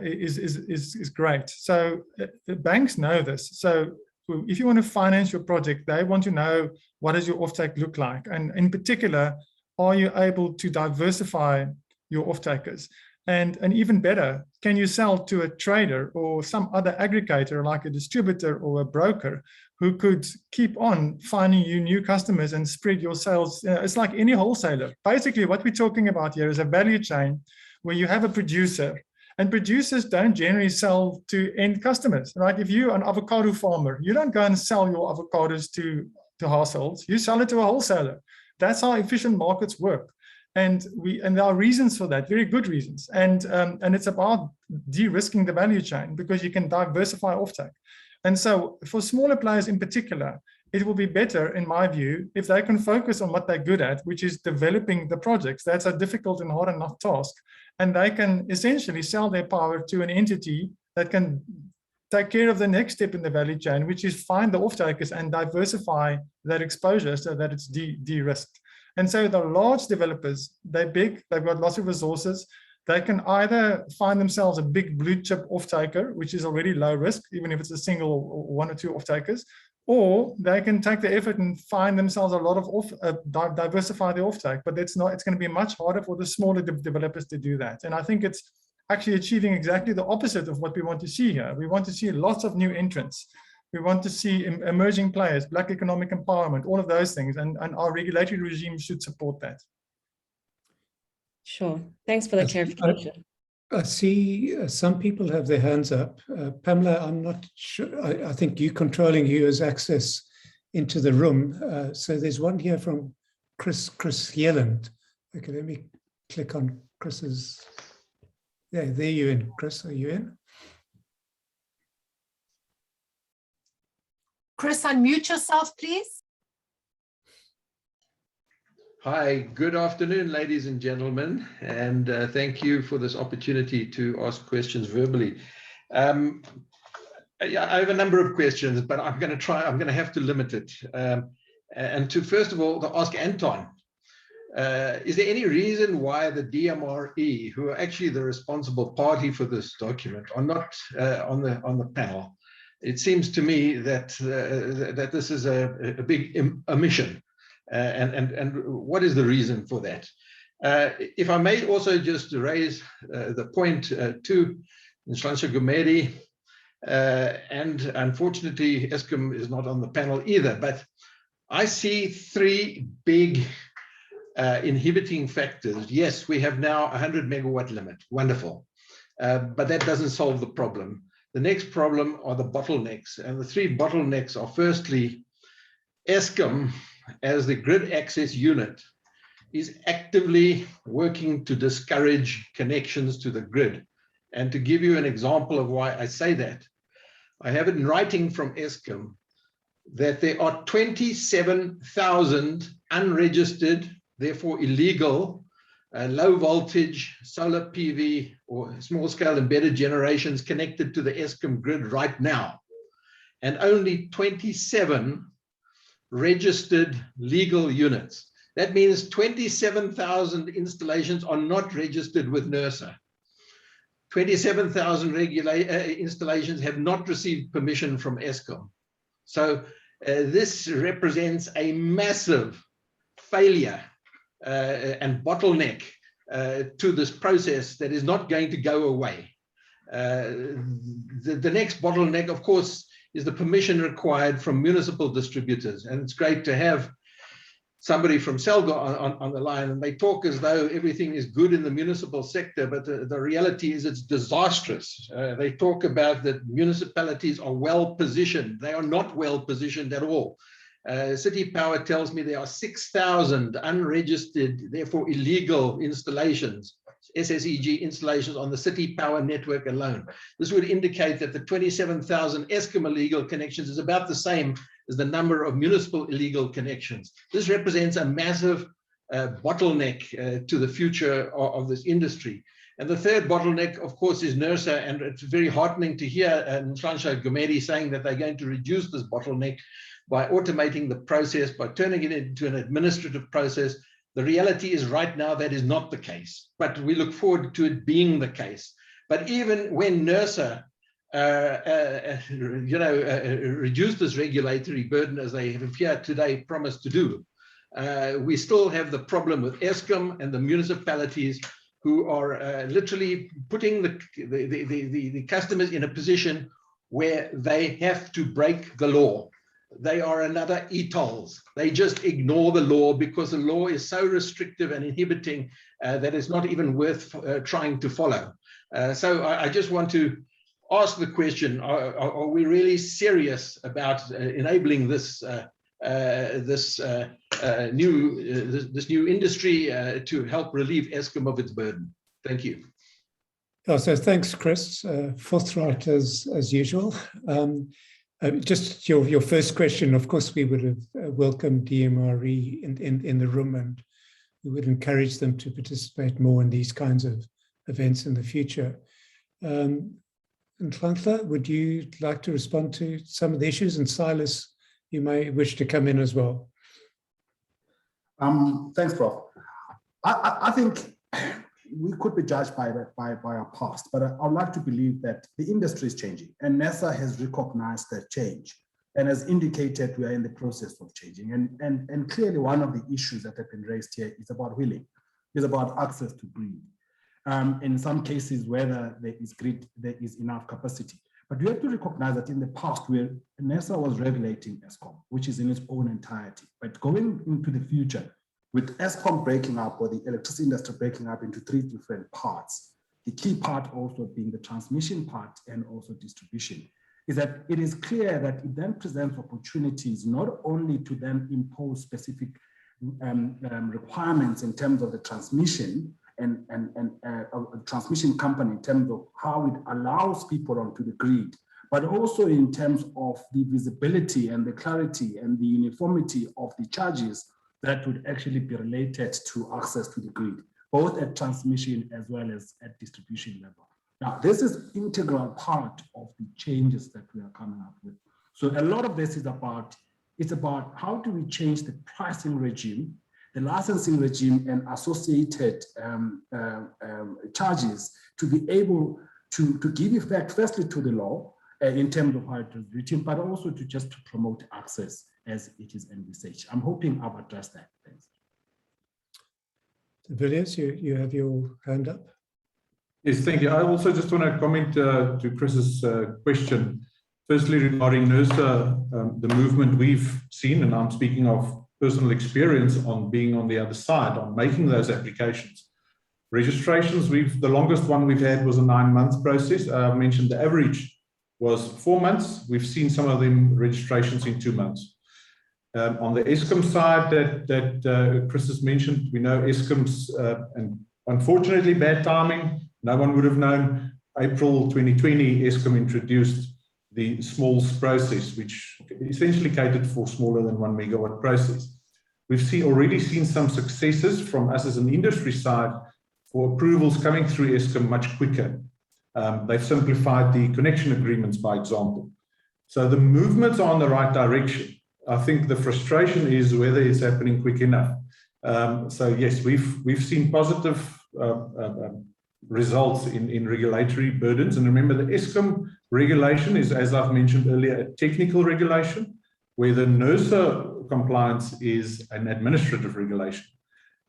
is great. So the banks know this. So if you want to finance your project, they want to know, what does your offtake look like? And in particular, are you able to diversify your off-takers? And even better, can you sell to a trader or some other aggregator like a distributor or a broker who could keep on finding you new customers and spread your sales? It's like any wholesaler. Basically, what we're talking about here is a value chain where you have a producer, and producers don't generally sell to end customers, right? If you're an avocado farmer, you don't go and sell your avocados to households, you sell it to a wholesaler. That's how efficient markets work. And there are reasons for that, very good reasons. And it's about de-risking the value chain because you can diversify offtake. And so for smaller players in particular, it will be better, in my view, if they can focus on what they're good at, which is developing the projects. That's a difficult and hard enough task. And they can essentially sell their power to an entity that can take care of the next step in the value chain, which is find the off-takers and diversify that exposure so that it's de-risked. And so the large developers, they're big, they've got lots of resources. They can either find themselves a big blue chip off-taker, which is already low risk, even if it's a single or one or two off-takers, or they can take the effort and find themselves a lot of diversify the offtake. But it's going to be much harder for the smaller developers to do that. And I think it's actually achieving exactly the opposite of what we want to see here. We want to see lots of new entrants. We want to see emerging players, Black economic empowerment, all of those things. And our regulatory regime should support that. Sure. Thanks for the clarification. I see some people have their hands up. Pamela, I'm not sure. I think you controlling who has access into the room. So there's one here from Chris Yelland. Okay, let me click on Chris's. Yeah, there you're in. Chris, are you in? Chris, unmute yourself, please. Hi, good afternoon, ladies and gentlemen, and thank you for this opportunity to ask questions verbally. I have a number of questions, but I'm going to have to limit it. And to first of all, to ask Anton, is there any reason why the DMRE, who are actually the responsible party for this document, are not on the panel? It seems to me that that this is a big omission. And what is the reason for that? If I may also just raise the point to Nhlanhla Gumede, and unfortunately Eskom is not on the panel either, but I see three big inhibiting factors. Yes, we have now 100 megawatt limit. Wonderful. But that doesn't solve the problem. The next problem are the bottlenecks. And the three bottlenecks are, firstly, Eskom, as the grid access unit, is actively working to discourage connections to the grid. And to give you an example of why I say that, I have it in writing from Eskom that there are 27,000 unregistered, therefore illegal, low voltage solar PV or small scale embedded generations connected to the Eskom grid right now, and only 27 registered legal units. That means 27,000 installations are not registered with NERSA. 27,000 installations have not received permission from Eskom. So this represents a massive failure and bottleneck to this process that is not going to go away. The next bottleneck, of course, is the permission required from municipal distributors. And it's great to have somebody from Selgo on the line, and they talk as though everything is good in the municipal sector, but the reality is it's disastrous. They talk about that municipalities are well positioned. They are not well positioned at all. City Power tells me there are 6,000 unregistered, therefore illegal installations, SSEG installations on the City Power network alone. This would indicate that the 27,000 Eskom illegal connections is about the same as the number of municipal illegal connections. This represents a massive bottleneck to the future of this industry. And the third bottleneck, of course, is NERSA, and it's very heartening to hear Nhlanhla Gumede saying that they're going to reduce this bottleneck by automating the process, by turning it into an administrative process. The reality is right now that is not the case, but we look forward to it being the case. But even when NERSA reduce this regulatory burden, as they have here today promised to do, we still have the problem with Eskom and the municipalities who are literally putting the customers in a position where they have to break the law. They are another e-tolls. They just ignore the law because the law is so restrictive and inhibiting that it's not even worth trying to follow. So I just want to ask the question, are we really serious about enabling this new industry to help relieve Eskom of its burden? Thank you. Oh, so thanks, Chris. Forthright as usual. Just your first question, of course, we would have welcomed DMRE in the room, and we would encourage them to participate more in these kinds of events in the future. Nhlanhla, would you like to respond to some of the issues? And Silas, you may wish to come in as well. Thanks, Prof. I think we could be judged by our past, but I would like to believe that the industry is changing, and NERSA has recognized that change and has indicated we are in the process of changing. And clearly one of the issues that have been raised here is about wheeling, is about access to grid. In some cases, whether there is grid, there is enough capacity. But we have to recognize that in the past, where NERSA was regulating Eskom, which is in its own entirety. But going into the future, with Eskom breaking up, or the electricity industry breaking up into three different parts, the key part also being the transmission part and also distribution, is that it is clear that it then presents opportunities not only to then impose specific requirements in terms of the transmission and transmission company in terms of how it allows people onto the grid, but also in terms of the visibility and the clarity and the uniformity of the charges that would actually be related to access to the grid, both at transmission as well as at distribution level. Now, this is integral part of the changes that we are coming up with. So a lot of this is about, it's about how do we change the pricing regime, the licensing regime, and associated charges to be able to give effect firstly to the law in terms of how it is written, but also to just to promote access as it is envisaged. I'm hoping I've addressed that. Thanks. Villiers, you have your hand up. Yes, thank you. I also just want to comment to Chris's question. Firstly, regarding NERSA, the movement we've seen, and I'm speaking of personal experience on being on the other side, on making those applications. Registrations, the longest one we've had was a 9-month process. I mentioned the average was 4 months. We've seen some of them registrations in 2 months. On the Eskom side that Chris has mentioned, we know Eskom's, and unfortunately bad timing, no one would have known. April 2020, Eskom introduced the smalls process, which essentially catered for smaller than 1 megawatt process. We've already seen some successes from us as an industry side for approvals coming through Eskom much quicker. They've simplified the connection agreements, by example. So the movements are in the right direction. I think the frustration is whether it's happening quick enough. So yes, we've seen positive results in regulatory burdens. And remember, the Eskom regulation is, as I've mentioned earlier, a technical regulation, where the NERSA compliance is an administrative regulation.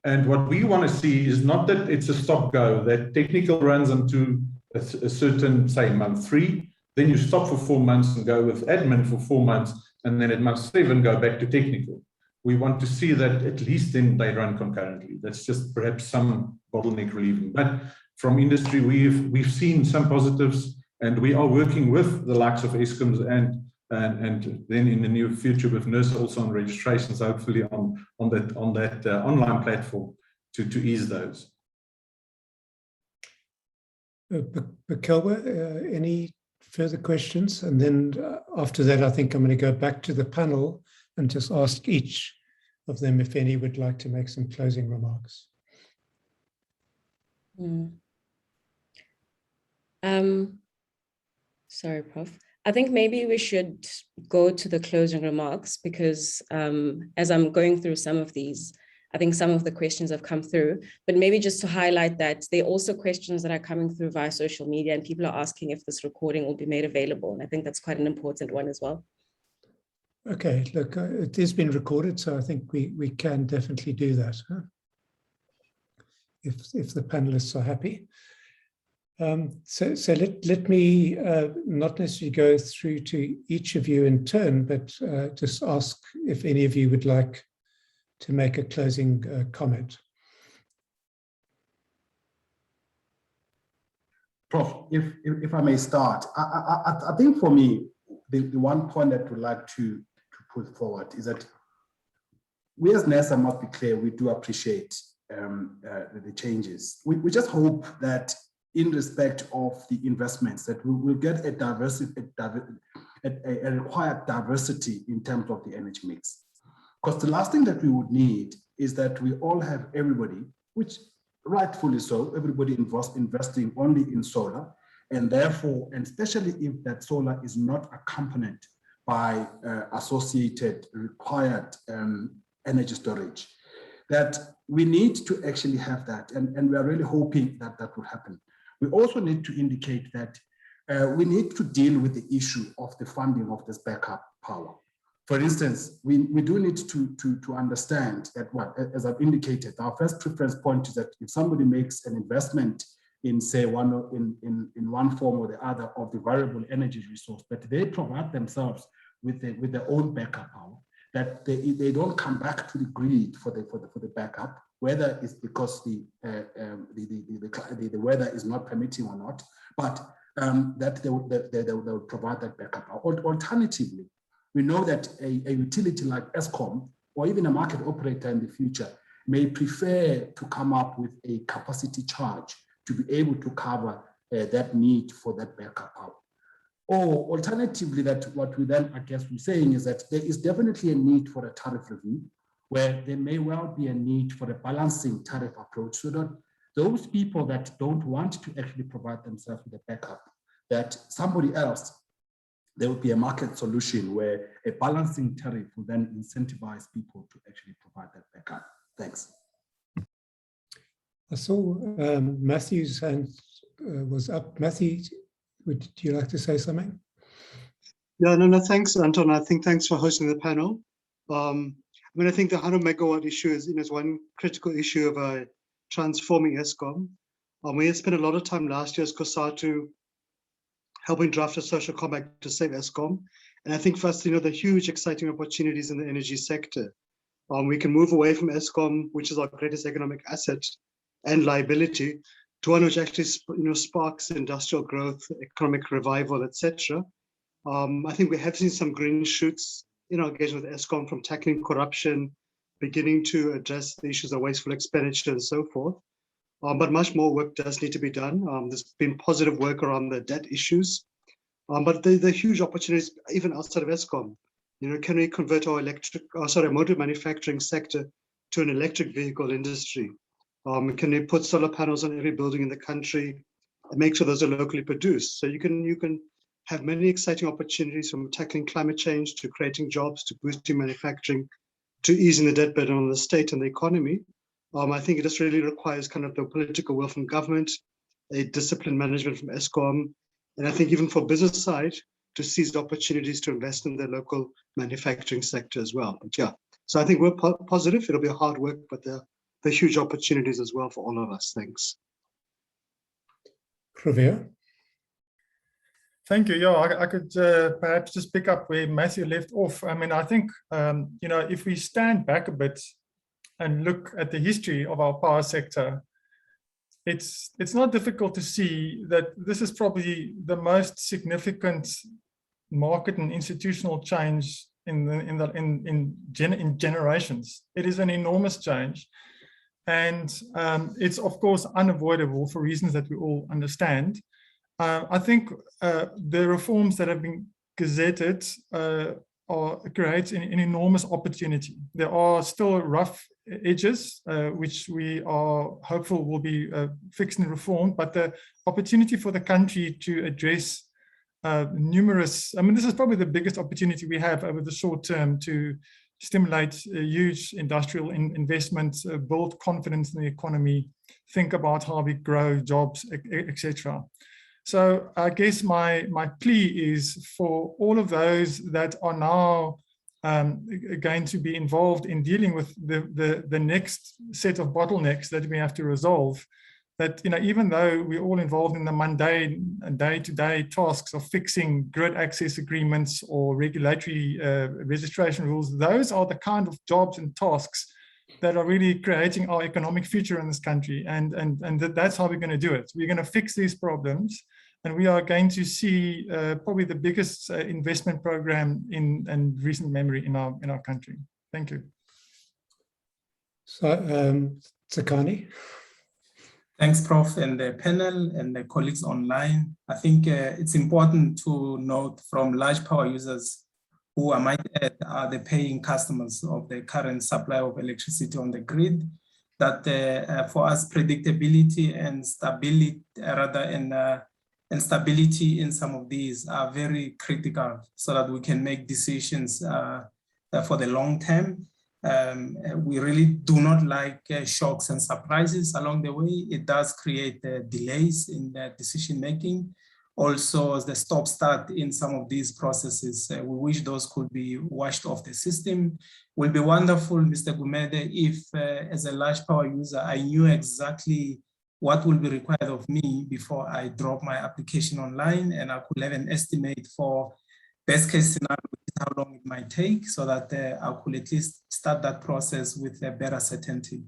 And what we want to see is not that it's a stop-go, that technical runs into a certain, say, month 3, then you stop for 4 months and go with admin for 4 months, and then at month 7 go back to technical. We want to see that at least then they run concurrently. That's just perhaps some bottleneck relieving. But from industry, we've seen some positives, and we are working with the likes of Eskom's and then in the near future with NERSA also on registrations, hopefully on that online platform to ease those. Bakelwa, any further questions? And then after that, I think I'm going to go back to the panel and just ask each of them if any would like to make some closing remarks. Sorry, Prof. I think maybe we should go to the closing remarks because as I'm going through some of these, I think some of the questions have come through, but maybe just to highlight that there are also questions that are coming through via social media and people are asking if this recording will be made available. And I think that's quite an important one as well. Okay, look, it has been recorded, so I think we can definitely do that, huh? If the panelists are happy. So let me not necessarily go through to each of you in turn, but just ask if any of you would like to make a closing comment. Prof, if I may start, I think for me, the one point that we'd like to put forward is that we as NERSA must be clear, we do appreciate the changes. We just hope that in respect of the investments, that we will get a required diversity in terms of the energy mix. Because the last thing that we would need is that we all have everybody, which rightfully so, everybody investing only in solar, and therefore, and especially if that solar is not accompanied by associated required energy storage, that we need to actually have that, and we are really hoping that that will happen. We also need to indicate that we need to deal with the issue of the funding of this backup power. For instance, we do need to understand that, as I've indicated, our first preference point is that if somebody makes an investment in, say, in one form or the other of the variable energy resource, that they provide themselves with their own backup power, that they don't come back to the grid for the backup, whether it's because the weather is not permitting or not, but that they will provide that backup power. Alternatively, we know that a utility like Eskom or even a market operator in the future may prefer to come up with a capacity charge to be able to cover that need for that backup power. Or alternatively, that what we then, I guess we're saying is that there is definitely a need for a tariff review, where there may well be a need for a balancing tariff approach, so that those people that don't want to actually provide themselves with a backup, that somebody else, there will be a market solution where a balancing tariff will then incentivize people to actually provide that backup. Thanks. I saw Matthew's hand was up. Matthew, would you like to say something? Yeah, no, thanks, Anton. I think thanks for hosting the panel. I mean, I think the 100 megawatt issue is one critical issue of transforming Eskom. We had spent a lot of time last year as COSATU helping draft a social compact to save Eskom. And I think for us, the huge exciting opportunities in the energy sector We can move away from Eskom, which is our greatest economic asset and liability, to one which actually sparks industrial growth, economic revival, etc. I think we have seen some green shoots in our engagement with Eskom, from tackling corruption, beginning to address the issues of wasteful expenditure and so forth. But much more work does need to be done. There's been positive work around the debt issues, but the huge opportunities even outside of Eskom. Can we convert our motor manufacturing sector to an electric vehicle industry? Can we put solar panels on every building in the country and make sure those are locally produced? So you can have many exciting opportunities, from tackling climate change to creating jobs to boosting manufacturing to easing the debt burden on the state and the economy. I think it just really requires kind of the political will from government, a disciplined management from Eskom, and I think even for business side to seize opportunities to invest in the local manufacturing sector as well. But yeah, so I think we're positive. It'll be a hard work, but there are huge opportunities as well for all of us. Thanks. Javier? Thank you. Yeah, I could perhaps just pick up where Matthew left off. I mean, I think, if we stand back a bit and look at the history of our power sector, it's not difficult to see that this is probably the most significant market and institutional change in generations. It is an enormous change, and it's of course unavoidable for reasons that we all understand. I think the reforms that have been gazetted creates an enormous opportunity. There are still rough edges, which we are hopeful will be fixed and reformed, but the opportunity for the country to address numerous, I mean, this is probably the biggest opportunity we have over the short term to stimulate huge industrial investment, build confidence in the economy, think about how we grow jobs, etc. So I guess my plea is for all of those that are now going to be involved in dealing with the next set of bottlenecks that we have to resolve, that even though we're all involved in the mundane day-to-day tasks of fixing grid access agreements or regulatory registration rules, those are the kind of jobs and tasks that are really creating our economic future in this country, and that's how we're going to do it. We're going to fix these problems, and we are going to see probably the biggest investment program in recent memory in our country. Thank you. So, Tsakani. Thanks, Prof, and the panel and the colleagues online. I think it's important to note from large power users, who I might add are the paying customers of the current supply of electricity on the grid, that for us predictability and stability, and stability in some of these are very critical, so that we can make decisions for the long term. We really do not like shocks and surprises along the way. It does create delays in decision making. Also, the stop-start in some of these processes, we wish those could be washed off the system. Will be wonderful, Mr. Gumede, if as a large power user, I knew exactly what will be required of me before I drop my application online, and I could have an estimate for best case scenario, how long it might take, so that I could at least start that process with a better certainty.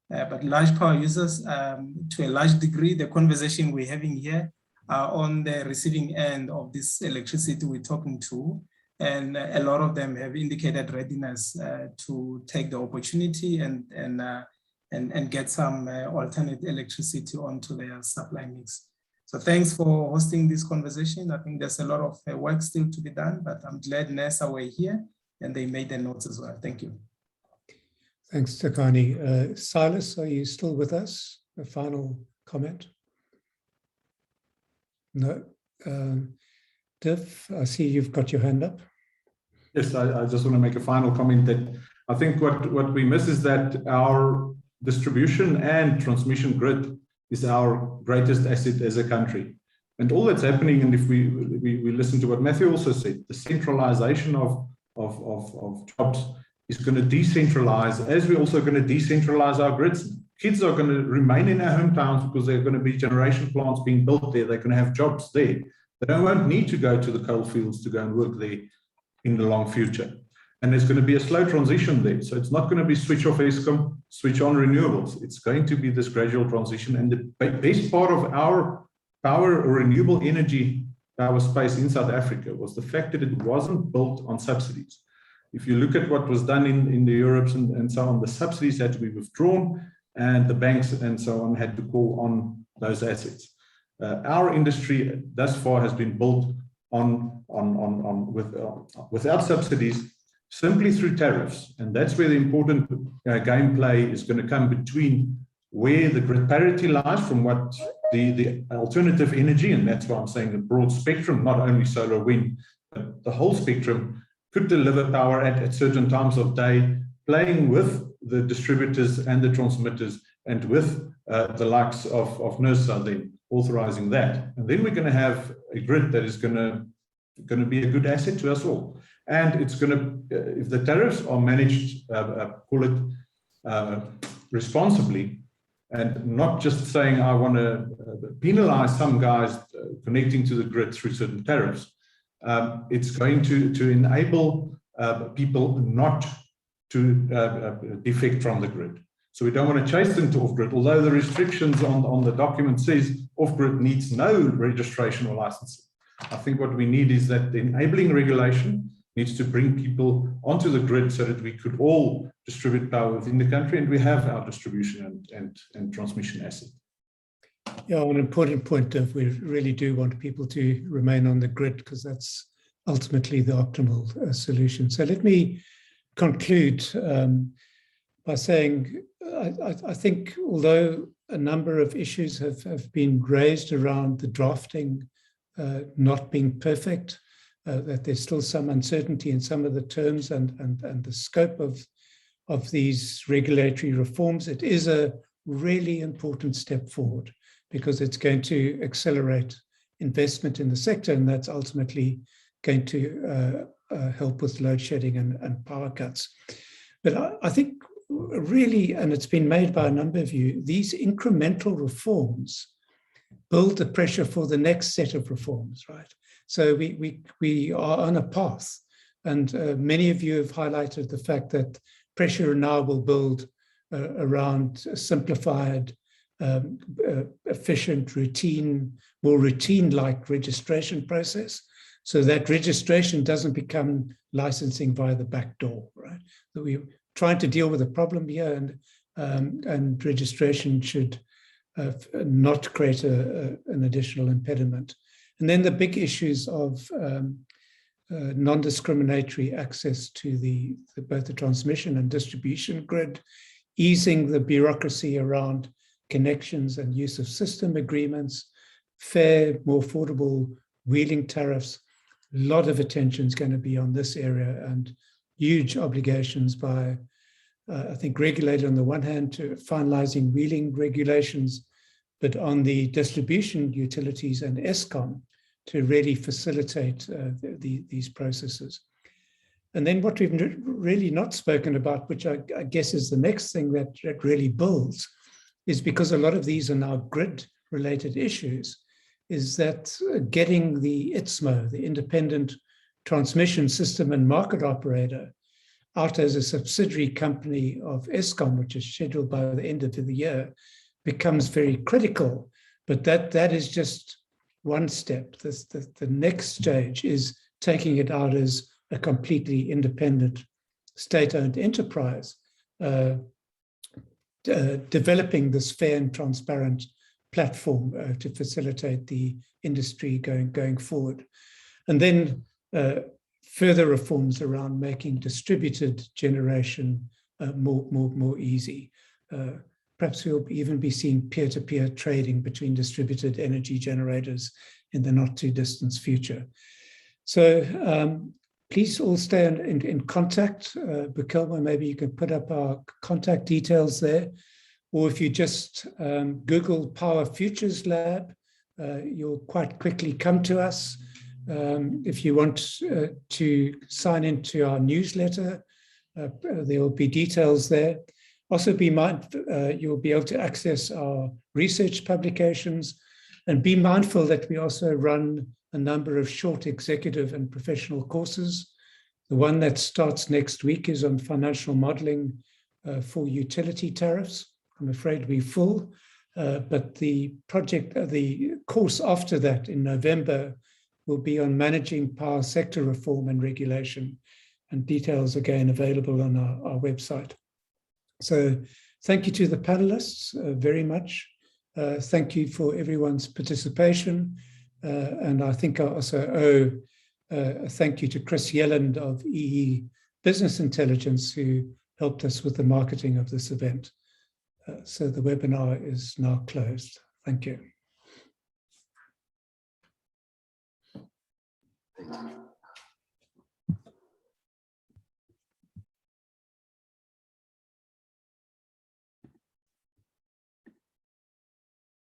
But large power users, to a large degree, the conversation we're having here are on the receiving end of this electricity we're talking to, and a lot of them have indicated readiness to take the opportunity and get some alternate electricity onto their supply mix. So thanks for hosting this conversation. I think there's a lot of work still to be done, but I'm glad NERSA were here and they made their notes as well. Thank you. Thanks, Tsakani. Silas, are you still with us? A final comment? No. Div, I see you've got your hand up. Yes, I just want to make a final comment that I think what we miss is that our distribution and transmission grid is our greatest asset as a country. And all that's happening, and if we listen to what Matthew also said, the centralization of jobs is going to decentralize, as we're also going to decentralize our grids. Kids are going to remain in our hometowns because there are going to be generation plants being built there. They're going to have jobs there. They won't need to go to the coal fields to go and work there in the long future. And there's going to be a slow transition there. So it's not going to be switch off Eskom, switch on renewables. It's going to be this gradual transition. And the best part of our power or renewable energy power space in South Africa was the fact that it wasn't built on subsidies. If you look at what was done in the Europes and so on, the subsidies had to be withdrawn and the banks and so on had to call on those assets. Our industry thus far has been built without subsidies, simply through tariffs. And that's where the important gameplay is going to come between where the grid parity lies from what the alternative energy, and that's why I'm saying the broad spectrum, not only solar, wind, but the whole spectrum could deliver power at certain times of day, playing with the distributors and the transmitters and with the likes of NERSA then authorizing that. And then we're going to have a grid that is going to be a good asset to us all. And it's going to, if the tariffs are managed, call it responsibly, and not just saying I want to penalize some guys connecting to the grid through certain tariffs, it's going to enable people not to defect from the grid. So we don't want to chase them to off-grid, although the restrictions on the document says off-grid needs no registration or licensing. I think what we need is that the enabling regulation needs to bring people onto the grid so that we could all distribute power within the country, and we have our distribution and transmission asset. Yeah, an important point of we really do want people to remain on the grid because that's ultimately the optimal solution. So let me conclude by saying I think although a number of issues have been raised around the drafting not being perfect, that there's still some uncertainty in some of the terms and the scope of these regulatory reforms, it is a really important step forward because it's going to accelerate investment in the sector, and that's ultimately going to help with load shedding and power cuts. But I think really, and it's been made by a number of you, these incremental reforms build the pressure for the next set of reforms, right? So we are on a path, and many of you have highlighted the fact that pressure now will build around a simplified, efficient, more routine-like registration process, so that registration doesn't become licensing via the back door, right? So we're trying to deal with a problem here, and registration should not create an additional impediment. And then the big issues of non-discriminatory access to both the transmission and distribution grid, easing the bureaucracy around connections and use of system agreements, fair, more affordable wheeling tariffs. A lot of attention is going to be on this area, and huge obligations by, I think, Regulator on the one hand to finalizing wheeling regulations, but on the distribution utilities and Eskom to really facilitate these processes. And then what we've really not spoken about, which I guess is the next thing that really builds, is because a lot of these are now grid-related issues, is that getting the ITSMO, the Independent Transmission System and Market Operator, out as a subsidiary company of Eskom, which is scheduled by the end of the year, becomes very critical. But that is just one step. The next stage is taking it out as a completely independent state-owned enterprise, developing this fair and transparent platform to facilitate the industry going forward. And then further reforms around making distributed generation more easy. Perhaps we'll even be seeing peer-to-peer trading between distributed energy generators in the not too distant future. So please all stay in contact. Bukilma, maybe you can put up our contact details there. Or if you just Google Power Futures Lab, you'll quite quickly come to us. If you want to sign into our newsletter, there will be details there. Also be mindful, you'll be able to access our research publications, and be mindful that we also run a number of short executive and professional courses. The one that starts next week is on financial modeling for utility tariffs. I'm afraid we're full, but the course after that in November will be on managing power sector reform and regulation, and details again available on our website. So thank you to the panelists very much. Thank you for everyone's participation. And I think I also owe a thank you to Chris Yelland of EE Business Intelligence, who helped us with the marketing of this event. So the webinar is now closed. Thank you. Thank you.